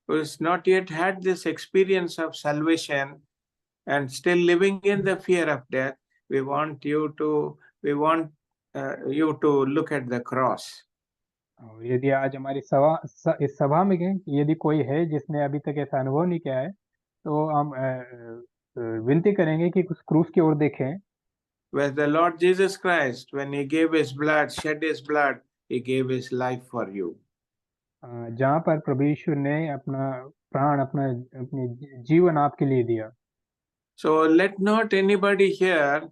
who has not yet had this experience of salvation and still living in the fear of death, we want you to look at the cross. और यदि आज हमारी इस सभा में यदि कोई है जिसने अभी तक ऐसा अनुभव नहीं किया है, तो हम विनती करेंगे कि उस क्रूस की ओर देखें। Where the Lord Jesus Christ, when he gave his blood, shed his blood, he gave his life for you. जहाँ पर प्रभु यीशु ने अपना प्राण, अपनी जीवन आपके लिए दिया। So let not anybody here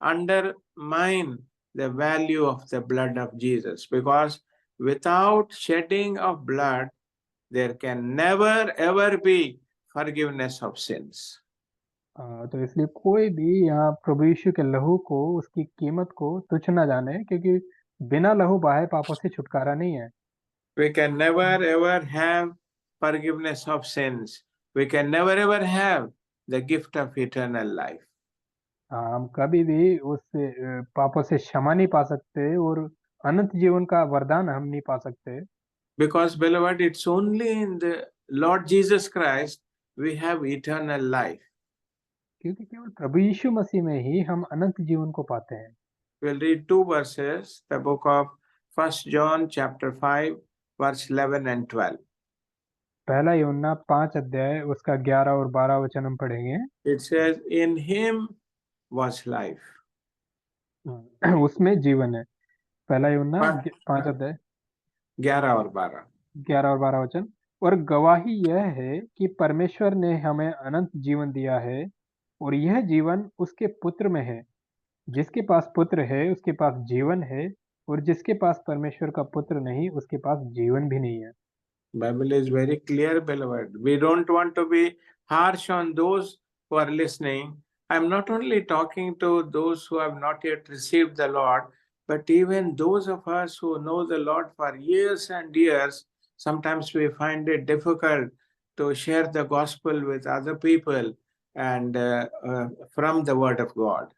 undermine the value of the blood of Jesus, because without shedding of blood, there can never ever be forgiveness of sins. तो इसलिए कोई भी यहाँ प्रभु यीशु के लहू को, उसकी कीमत को तुच्छ ना जाने, क्योंकि बिना लहू बहाए पापों से छुटकारा नहीं है। We can never ever have forgiveness of sins. We can never ever have the gift of eternal life. हम कभी भी उस पापों से क्षमा नहीं पा सकते और अनंत जीवन का वरदान हम नहीं पा सकते। Because, beloved, it's only in the Lord Jesus Christ we have eternal life. क्योंकि केवल प्रभु यीशु मसीह में ही हम अनंत जीवन को पाते हैं। We'll read two verses, the book of 1 John chapter 5, verse 11 and 12. पहला यूहन्ना 5 अध्याय उसका 11 और 12 वचन हम पढ़ेंगे। It says, in him was life. उसमें जीवन है। पहला यूहन्ना 5 अध्याय 11 और 12। 11 और 12 वचन, और गवाही यह है कि परमेश्वर ने हमें अनंत जीवन दिया है और यह जीवन उसके पुत्र में है। जिसके पास पुत्र है उसके पास जीवन है, और जिसके पास परमेश्वर का पुत्र नहीं उसके पास जीवन भी नहीं है। Bible is very clear, beloved. We don't want to be harsh on those who are listening. I'm not only talking to those who have not yet received the Lord, but even those of us who know the Lord for years and years. Sometimes we find it difficult to share the gospel with other people and from the word of God.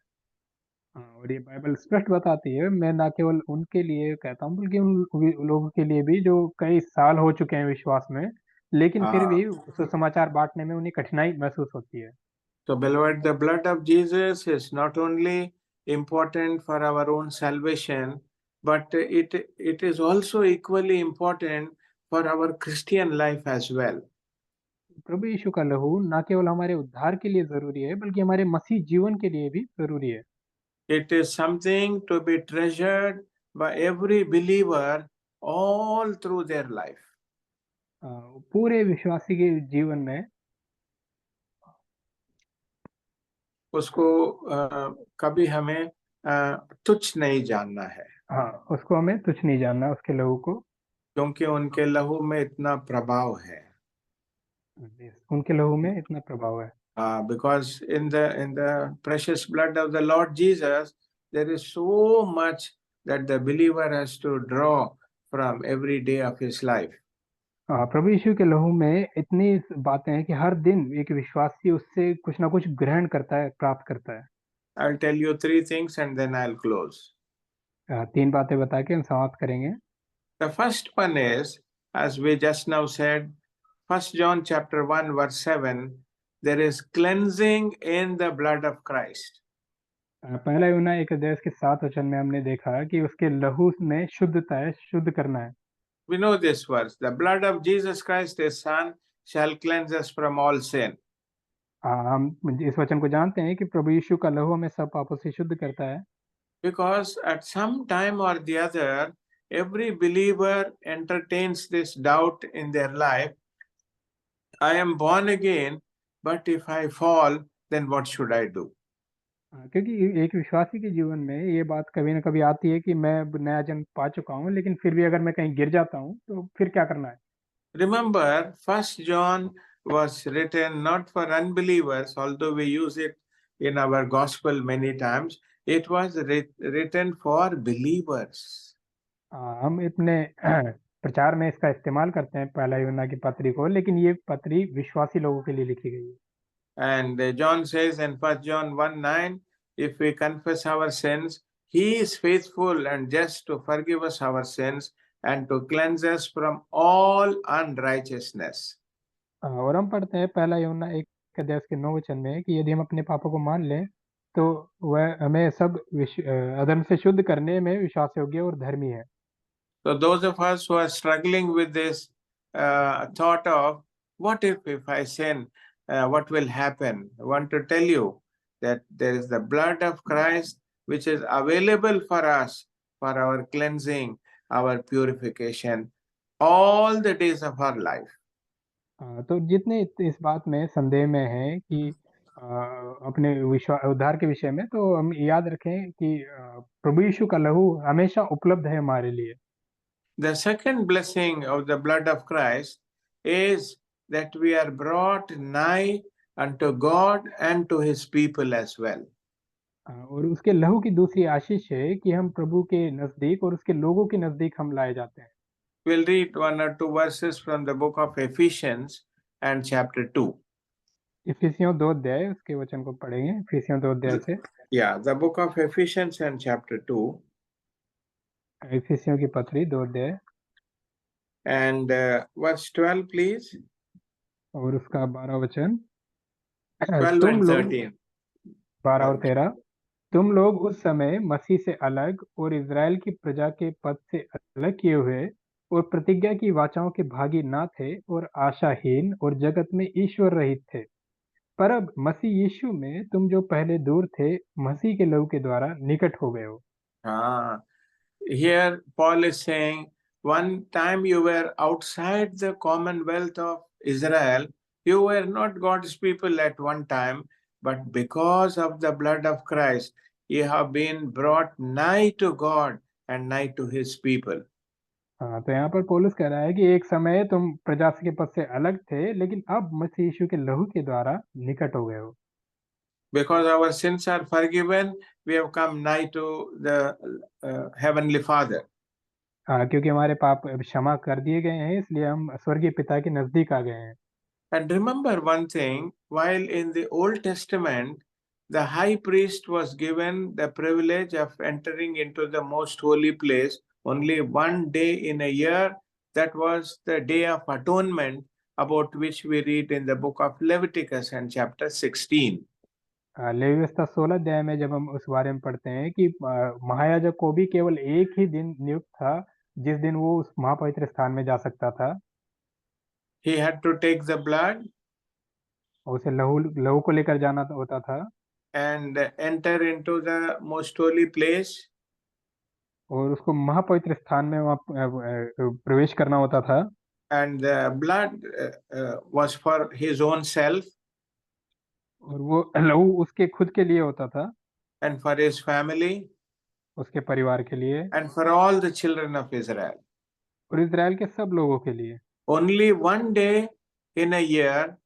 और ये Bible स्पष्ट बताती है, मैं ना केवल उनके लिए कहता हूँ बल्कि उन लोगों के लिए भी जो कई साल हो चुके हैं विश्वास में, लेकिन फिर भी सुसमाचार बांटने में उन्हें कठिनाई महसूस होती है। So, beloved, the blood of Jesus is not only important for our own salvation, but it is also equally important for our Christian life as well. प्रभु यीशु का लहू ना केवल हमारे उद्धार के लिए जरूरी है बल्कि हमारे मसीह जीवन के लिए भी जरूरी है। It is something to be treasured by every believer all through their life. पूरे विश्वासी के जीवन में उसको कभी हमें तुच्छ नहीं जानना है। हाँ, उसको हमें तुच्छ नहीं जानना, उसके लहू को, क्योंकि उनके लहू में इतना प्रभाव है। उनके लहू में इतना प्रभाव है। Because in the precious blood of the Lord Jesus, there is so much that the believer has to draw from every day of his life. प्रभु यीशु के लहू में इतनी बातें हैं कि हर दिन एक विश्वासी उससे कुछ ना कुछ ग्रहण करता है, प्राप्त करता है। I'll tell you three things and then I'll close. तीन बातें बता के हम समाप्त करेंगे। The first one is, as we just now said, 1 John chapter 1 verse 7, there is cleansing in the blood of Christ. पहला यूहन्ना 1 के 7 वचन में हमने देखा कि उसके लहू में शुद्धता है, शुद्ध करना है। We know this verse, the blood of Jesus Christ his son shall cleanse us from all sin. हम इस वचन को जानते हैं कि प्रभु यीशु का लहू हमें सब पापों से शुद्ध करता है। Because at some time or the other, every believer entertains this doubt in their life. I am born again, but if I fall, then what should I do? क्योंकि एक विश्वासी के जीवन में ये बात कभी ना कभी आती है कि मैं नया जन्म पा चुका हूँ, लेकिन फिर भी अगर मैं कहीं गिर जाता हूँ तो फिर क्या करना है। Remember, 1 John was written not for unbelievers, although we use it in our gospel many times. It was written for believers. हम इतने प्रचार में इसका इस्तेमाल करते हैं पहला यूहन्ना की पत्री को, लेकिन ये पत्री विश्वासी लोगों के लिए लिखी गई है। And John says in 1 John 1:9, if we confess our sins, he is faithful and just to forgive us our sins and to cleanse us from all unrighteousness. और हम पढ़ते हैं पहला यूहन्ना 1 के 9 वचन में कि यदि हम अपने पापों को मान लें तो वह हमें सब अधर्म से शुद्ध करने में विश्वास योग्य और धर्मी है। So those of us who are struggling with this thought of what if I sin, what will happen? I want to tell you that there is the blood of Christ which is available for us for our cleansing, our purification, all the days of our life. तो जितने इस बात में संदेह में है कि अपने उद्धार के विषय में, तो हम याद रखें कि प्रभु यीशु का लहू हमेशा उपलब्ध है हमारे लिए। The second blessing of the blood of Christ is that we are brought nigh unto God and to his people as well. और उसके लहू की दूसरी आशीष है कि हम प्रभु के नजदीक और उसके लोगों के नजदीक हम लाए जाते हैं। We'll read one or two verses from the book of Ephesians and chapter 2. इफिसियों 2 अध्याय उसके वचन को पढ़ेंगे, इफिसियों 2 अध्याय से। Yeah, the book of Ephesians and chapter 2. इफिसियों की पत्री 2 अध्याय And verse 12, please. और उसका 12 वचन। 12 and 13. 12 और 13। तुम लोग उस समय मसीह से अलग और इज़राइल की प्रजा के पद से अलग किए हुए और प्रतिज्ञा की वाचाओं के भागी ना थे और आशाहीन और जगत में ईश्वर रहित थे, पर अब मसीह यीशु में तुम जो पहले दूर थे मसीह के लहू के द्वारा निकट हो गए हो। Here Paul is saying, one time you were outside the commonwealth of Israel. You were not God's people at one time, but because of the blood of Christ, you have been brought nigh to God and nigh to his people. हाँ, तो यहाँ पर पौलुस कह रहा है कि एक समय तुम प्रजा के पद से अलग थे, लेकिन अब मसीह यीशु के लहू के द्वारा निकट हो गए हो। Because our sins are forgiven, we have come nigh to the heavenly Father. हाँ, क्योंकि हमारे पाप क्षमा कर दिए गए हैं, इसलिए हम स्वर्गीय पिता के नजदीक आ गए हैं। And remember one thing, while in the Old Testament, the high priest was given the privilege of entering into the most holy place only one day in a year. That was the Day of Atonement, about which we read in the book of Leviticus and chapter 16. Levy व्यवस्था 16 अध्याय में जब हम उस बारे में पढ़ते हैं कि महायाजक को भी केवल एक ही दिन नियुक्त था जिस दिन वो उस महापवित्र स्थान में जा सकता था। He had to take the blood और उसे लहू लहू को लेकर जाना होता था and enter into the most holy place. और उसको महापवित्र स्थान में वहाँ प्रवेश करना होता था। And the blood was for his own self और वो लहू उसके खुद के लिए होता था and for his family उसके परिवार के लिए and for all the children of Israel. और इज़राइल के सब लोगों के लिए। Only one day in a year,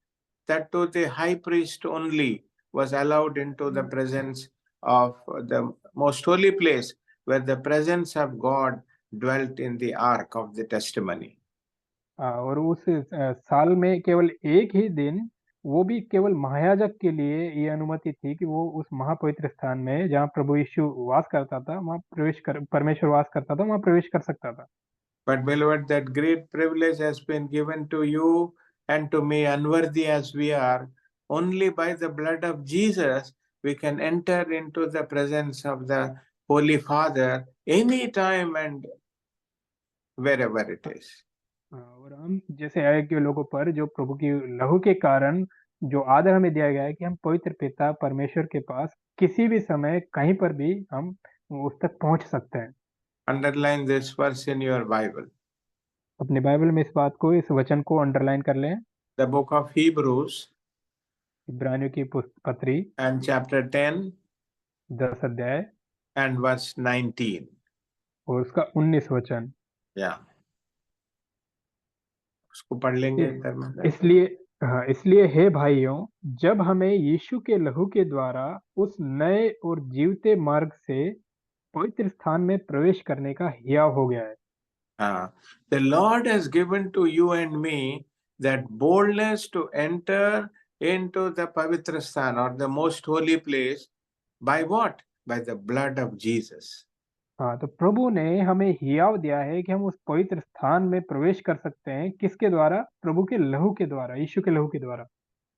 that to the high priest only, was allowed into the presence of the most holy place where the presence of God dwelt in the ark of the testimony. और उस साल में केवल एक ही दिन, वो भी केवल महायाजक के लिए ये अनुमति थी कि वो उस महापवित्र स्थान में जहाँ प्रभु यीशु वास करता था, वहाँ परमेश्वर वास करता था, वहाँ प्रवेश कर सकता था। But beloved, that great privilege has been given to you and to me, unworthy as we are. Only by the blood of Jesus we can enter into the presence of the Holy Father anytime and wherever it is. और हम जैसे अयोग्य लोगों पर जो प्रभु की लहू के कारण जो आदर हमें दिया गया है कि हम पवित्र पिता परमेश्वर के पास किसी भी समय कहीं पर भी हम उस तक पहुंच सकते हैं। Underline this verse in your Bible. अपने बाइबल में इस वचन को अंडरलाइन कर लें। The book of Hebrews इब्रानियों की पत्री and chapter 10 10 अध्याय and verse 19. और उसका 19 वचन। Yeah. उसको पढ़ लेंगे इसलिए हे भाइयों, जब हमें यीशु के लहू के द्वारा उस नए और जीवते मार्ग से पवित्र स्थान में प्रवेश करने का हियाव हो गया है। The Lord has given to you and me that boldness to enter into the Pavitra Sthan or the most holy place. By what? By the blood of Jesus. हाँ, तो प्रभु ने हमें हियाव दिया है कि हम उस पवित्र स्थान में प्रवेश कर सकते हैं। किसके द्वारा? प्रभु के लहू के द्वारा, यीशु के लहू के द्वारा।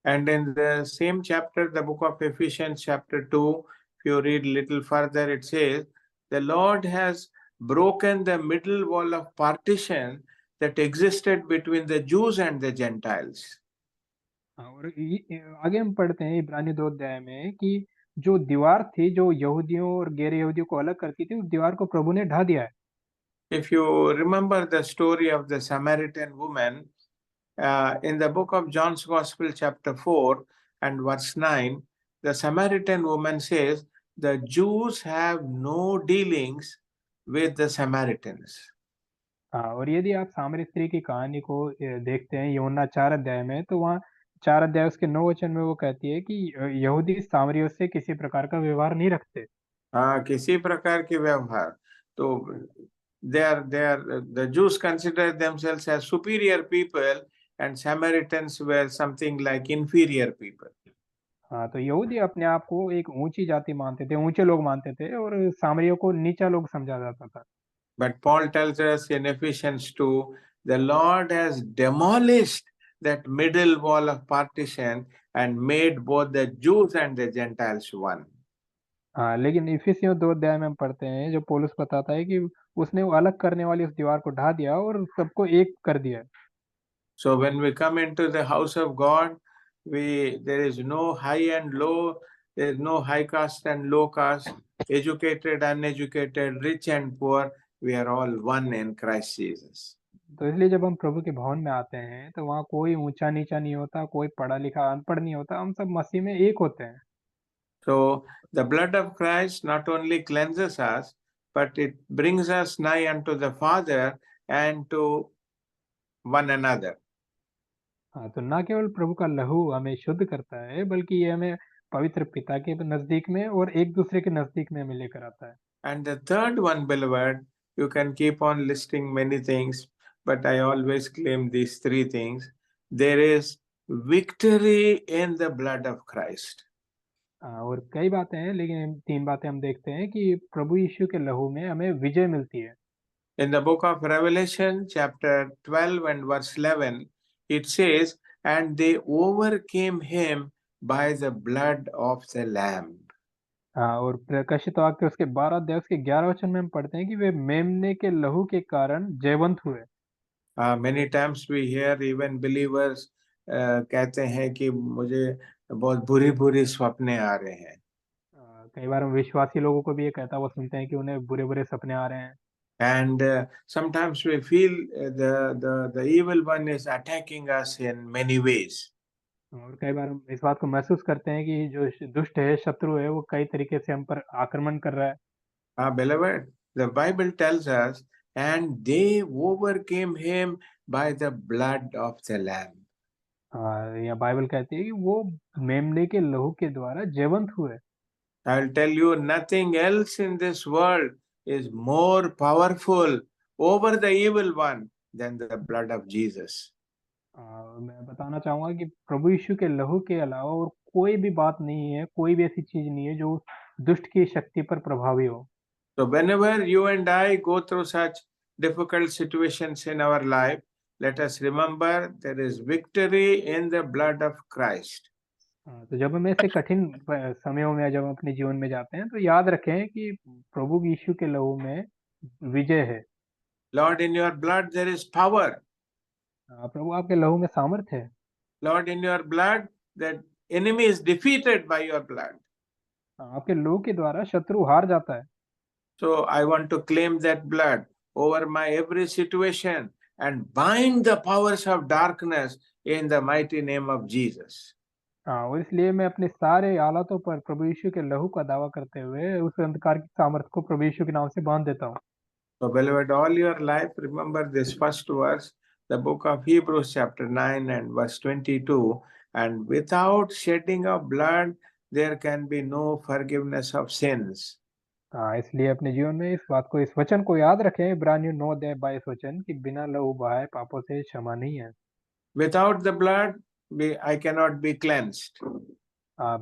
And in the same chapter, the book of Ephesians chapter 2, if you read little further, it says, the Lord has broken the middle wall of partition that existed between the Jews and the Gentiles. और आगे हम पढ़ते हैं इब्रानी 2 अध्याय में कि जो दीवार थी जो यहूदियों और गैर यहूदियों को अलग करती थी, उस दीवार को प्रभु ने ढा दिया है। If you remember the story of the Samaritan woman, in the book of John's Gospel chapter 4 and verse 9, the Samaritan woman says, the Jews have no dealings with the Samaritans. और यदि आप सामरी स्त्री की कहानी को देखते हैं यूहन्ना 4 अध्याय में, तो वहाँ 4 अध्याय उसके 9 वचन में वो कहती है कि यहूदी सामरियों से किसी प्रकार का व्यवहार नहीं रखते। किसी प्रकार के व्यवहार, तो they are the Jews consider themselves as superior people and Samaritans were something like inferior people. हाँ, तो यहूदी अपने आप को एक ऊंची जाति मानते थे, ऊंचे लोग मानते थे, और सामरियों को नीचा लोग समझा जाता था। But Paul tells us in Ephesians 2, the Lord has demolished that middle wall of partition and made both the Jews and the Gentiles one. हाँ, लेकिन इफिसियों 2 अध्याय में हम पढ़ते हैं जो पौलुस बताता है कि उसने वो अलग करने वाली उस दीवार को ढा दिया और सबको एक कर दिया। So when we come into the house of God, there is no high and low, there is no high caste and low caste, educated, uneducated, rich and poor. We are all one in Christ Jesus. तो इसलिए जब हम प्रभु के भवन में आते हैं तो वहाँ कोई ऊंचा नीचा नहीं होता, कोई पढ़ा लिखा अनपढ़ नहीं होता, हम सब मसीह में एक होते हैं। So the blood of Christ not only cleanses us, but it brings us nigh unto the Father and to one another. हाँ, तो ना केवल प्रभु का लहू हमें शुद्ध करता है, बल्कि ये हमें पवित्र पिता के नजदीक में और एक दूसरे के नजदीक में हमें लेकर आता है। And the third one, beloved, you can keep on listing many things, but I always claim these three things. There is victory in the blood of Christ. और कई बातें हैं, लेकिन 3 बातें हम देखते हैं कि प्रभु यीशु के लहू में हमें विजय मिलती है। In the book of Revelation, chapter 12 and verse 11, it says, and they overcame him by the blood of the Lamb. और प्रकाशित वाक्य उसके 12 अध्याय उसके 11 वचन में हम पढ़ते हैं कि वे मेमने के लहू के कारण जयवंत हुए। Many times we hear even believers कहते हैं कि मुझे बहुत बुरी सपने आ रहे हैं। कई बार हम विश्वासी लोगों को भी ये कहता हुआ सुनते हैं कि उन्हें बुरे-बुरे सपने आ रहे हैं। And sometimes we feel the evil one is attacking us in many ways. और कई बार हम इस बात को महसूस करते हैं कि जो दुष्ट है, शत्रु है, वो कई तरीके से हम पर आक्रमण कर रहा है। Beloved, the Bible tells us, and they overcame him by the blood of the Lamb. या बाइबल कहती है कि वो मेमने के लहू के द्वारा जयवंत हुए। I'll tell you, nothing else in this world is more powerful over the evil one than the blood of Jesus. मैं बताना चाहूँगा कि प्रभु यीशु के लहू के अलावा और कोई भी बात नहीं है, कोई भी ऐसी चीज़ नहीं है जो दुष्ट की शक्ति पर प्रभावी हो। So whenever you and I go through such difficult situations in our life, let us remember there is victory in the blood of Christ. तो जब हम ऐसे कठिन समयों में जब हम अपने जीवन में जाते हैं, तो याद रखें कि प्रभु यीशु के लहू में विजय है। Lord, in your blood there is power. प्रभु आपके लहू में सामर्थ है। Lord, in your blood that enemy is defeated by your blood. आपके लहू के द्वारा शत्रु हार जाता है। So I want to claim that blood over my every situation and bind the powers of darkness in the mighty name of Jesus. और इसलिए मैं अपने सारे हालातों पर प्रभु यीशु के लहू का दावा करते हुए उस अंधकार की सामर्थ को प्रभु यीशु के नाम से बांध देता हूँ। So beloved, all your life remember this first verse, the book of Hebrews chapter 9 and verse 22, and without shedding of blood there can be no forgiveness of sins. इसलिए अपने जीवन में इस वचन को याद रखें, इब्रानियों 9 अध्याय 22 वचन कि बिना लहू बहाए पापों से क्षमा नहीं है। Without the blood, I cannot be cleansed.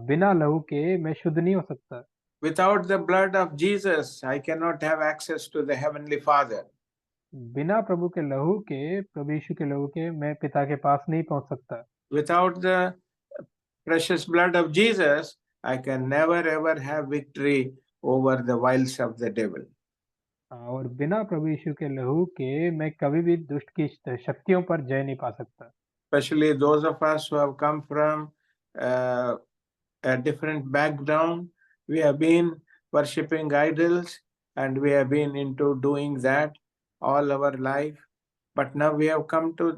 बिना लहू के मैं शुद्ध नहीं हो सकता। Without the blood of Jesus, I cannot have access to the Heavenly Father. बिना प्रभु के लहू के, प्रभु यीशु के लहू के मैं पिता के पास नहीं पहुंच सकता। Without the precious blood of Jesus, I can never ever have victory over the wiles of the devil. और बिना प्रभु यीशु के लहू के मैं कभी भी दुष्ट की शक्तियों पर जय नहीं पा सकता। Especially those of us who have come from a different background, we have been worshipping idols and we have been into doing that all our life. But now we have come to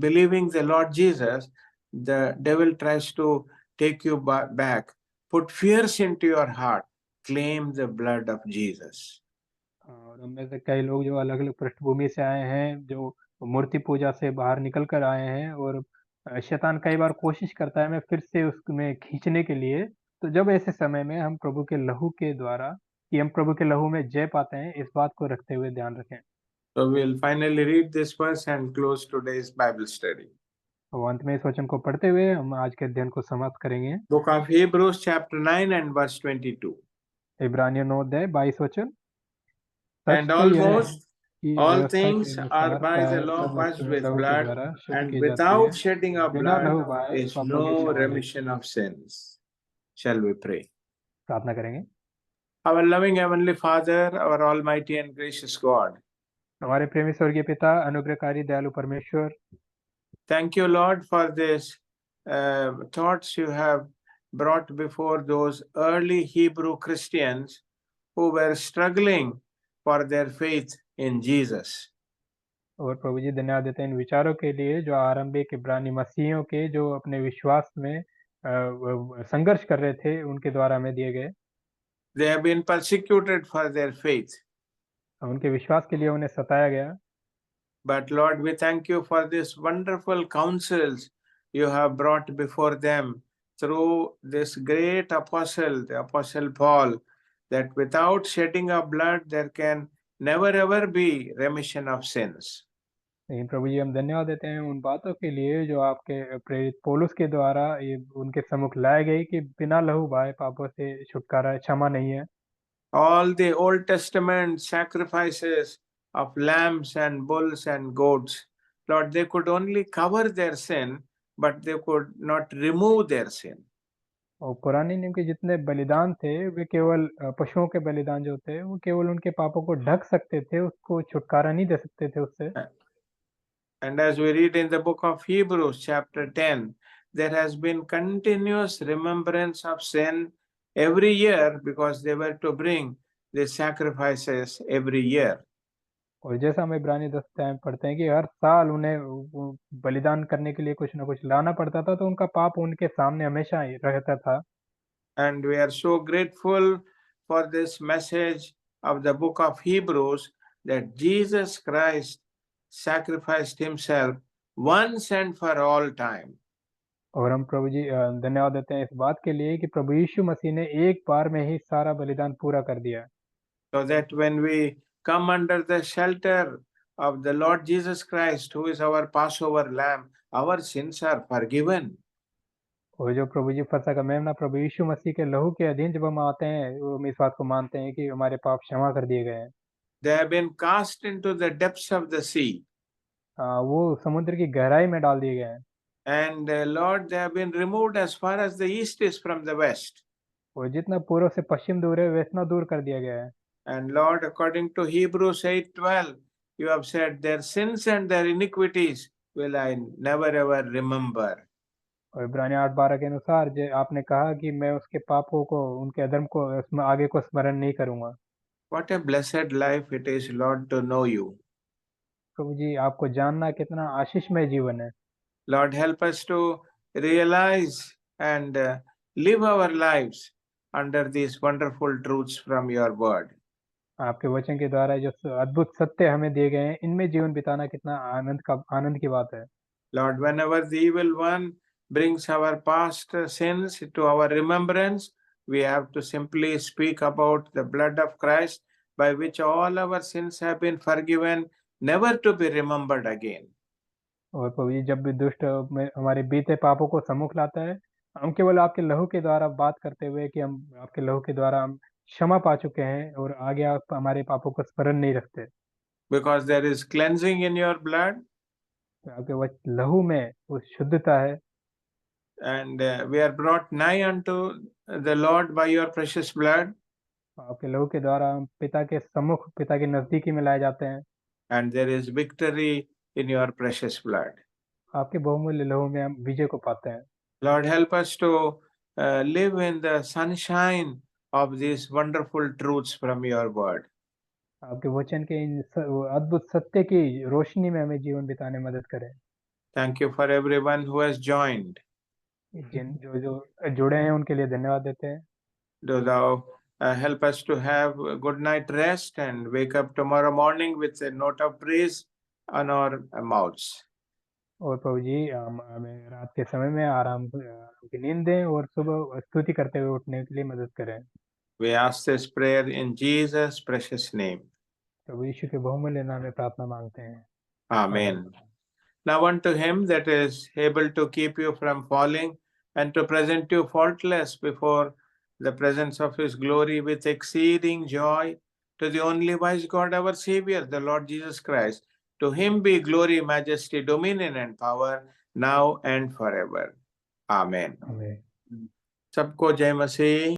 believing the Lord Jesus. The devil tries to take you back, put fears into your heart, claim the blood of Jesus. और उनमें से कई लोग जो अलग-अलग पृष्ठभूमि से आए हैं, जो मूर्ति पूजा से बाहर निकल कर आए हैं और शैतान कई बार कोशिश करता है हमें फिर से उसमें खींचने के लिए। तो जब ऐसे समय में हम प्रभु के लहू के द्वारा कि हम प्रभु के लहू में जय पाते हैं, इस बात को रखते हुए ध्यान रखें। So we'll finally read this verse and close today's Bible study. तो अंत में इस वचन को पढ़ते हुए हम आज के अध्ययन को समाप्त करेंगे। Book of Hebrews chapter 9 and verse 22. इब्रानियों 9 अध्याय 22 वचन। And almost all things are by the law washed with blood, and without shedding of blood is no remission of sins. Shall we pray? प्रार्थना करेंगे। Our loving Heavenly Father, our Almighty and gracious God, हमारे प्रेमी स्वर्गीय पिता, अनुग्रहकारी दयालु परमेश्वर, thank you, Lord, for this thoughts you have brought before those early Hebrew Christians who were struggling for their faith in Jesus. और प्रभु जी धन्यवाद देते हैं इन विचारों के लिए जो आरंभिक इब्रानी मसीहियों के जो अपने विश्वास में संघर्ष कर रहे थे, उनके द्वारा हमें दिए गए। They have been persecuted for their faith. उनके विश्वास के लिए उन्हें सताया गया। But Lord, we thank you for this wonderful counsels you have brought before them through this great apostle, the Apostle Paul, that without shedding of blood, there can never ever be remission of sins. लेकिन प्रभु जी हम धन्यवाद देते हैं उन बातों के लिए जो आपके प्रेरित पौलुस के द्वारा ये उनके सम्मुख लाए गई कि बिना लहू बहाए पापों से छुटकारा क्षमा नहीं है। All the Old Testament sacrifices of lambs and bulls and goats, Lord, they could only cover their sin, but they could not remove their sin. और पुराने नियम के जितने बलिदान थे वे केवल पशुओं के बलिदान जो थे वो केवल उनके पापों को ढक सकते थे, उसको छुटकारा नहीं दे सकते थे उससे। And as we read in the book of Hebrews, chapter 10, there has been continuous remembrance of sin every year because they were to bring the sacrifices every year. और जैसा हम इब्रानी 10 अध्याय में पढ़ते हैं कि हर साल उन्हें वो बलिदान करने के लिए कुछ ना कुछ लाना पड़ता था, तो उनका पाप उनके सामने हमेशा ही रहता था। And we are so grateful for this message of the book of Hebrews that Jesus Christ sacrificed himself once and for all time. और हम प्रभु जी धन्यवाद देते हैं इस बात के लिए कि प्रभु यीशु मसीह ने एक बार में ही सारा बलिदान पूरा कर दिया। So that when we come under the shelter of the Lord Jesus Christ, who is our Passover lamb, our sins are forgiven. और जो प्रभु जी फसह का मेमना प्रभु यीशु मसीह के लहू के अधीन जब हम आते हैं, वो हम इस बात को मानते हैं कि हमारे पाप क्षमा कर दिए गए हैं। They have been cast into the depths of the sea. वो समुद्र की गहराई में डाल दिए गए हैं। And Lord, they have been removed as far as the east is from the west. और जितना पूर्व से पश्चिम दूर है वैतना दूर कर दिया गया है। And Lord, according to Hebrews 8:12, you have said, their sins and their iniquities will I never ever remember. और इब्रानी 8:12 के अनुसार आपने कहा कि मैं उसके पापों को, उनके अधर्म को आगे को स्मरण नहीं करूंगा। What a blessed life it is, Lord, to know you. प्रभु जी आपको जानना कितना आशीषमय जीवन है। Lord, help us to realize and live our lives under these wonderful truths from your word. आपके वचन के द्वारा जो अद्भुत सत्य हमें दिए गए हैं, इनमें जीवन बिताना कितना आनंद की बात है। Lord, whenever the evil one brings our past sins to our remembrance, we have to simply speak about the blood of Christ by which all our sins have been forgiven, never to be remembered again. और प्रभु जी जब भी दुष्ट हमारे बीते पापों को सम्मुख लाता है, हम केवल आपके लहू के द्वारा बात करते हुए कि हम आपके लहू के द्वारा हम क्षमा पा चुके हैं और आगे आप हमारे पापों को स्मरण नहीं रखते। Because there is cleansing in your blood, तो आपके लहू में वो शुद्धता है। and we are brought nigh unto the Lord by your precious blood, आपके लहू के द्वारा हम पिता के सम्मुख, पिता के नजदीकी में लाए जाते हैं। and there is victory in your precious blood. आपके बहुमूल्य लहू में हम विजय को पाते हैं। Lord, help us to live in the sunshine of these wonderful truths from your word. आपके वचन के इन अद्भुत सत्य की रोशनी में हमें जीवन बिताने में मदद करें। Thank you for everyone who has joined. जिन जो जुड़े हैं उनके लिए धन्यवाद देते हैं। Do thou help us to have a good night rest and wake up tomorrow morning with a note of praise on our mouths. और प्रभु जी हमें रात के समय में आराम की नींद दें और सुबह स्तुति करते हुए उठने के लिए मदद करें। We ask this prayer in Jesus' precious name. प्रभु यीशु के बहुमूल्य नाम में प्रार्थना मांगते हैं। Amen. Now unto him that is able to keep you from falling and to present you faultless before the presence of his glory with exceeding joy, to the only wise God our Savior, the Lord Jesus Christ, to him be glory, majesty, dominion and power, now and forever. Amen. Amen. सबको जय मसीह।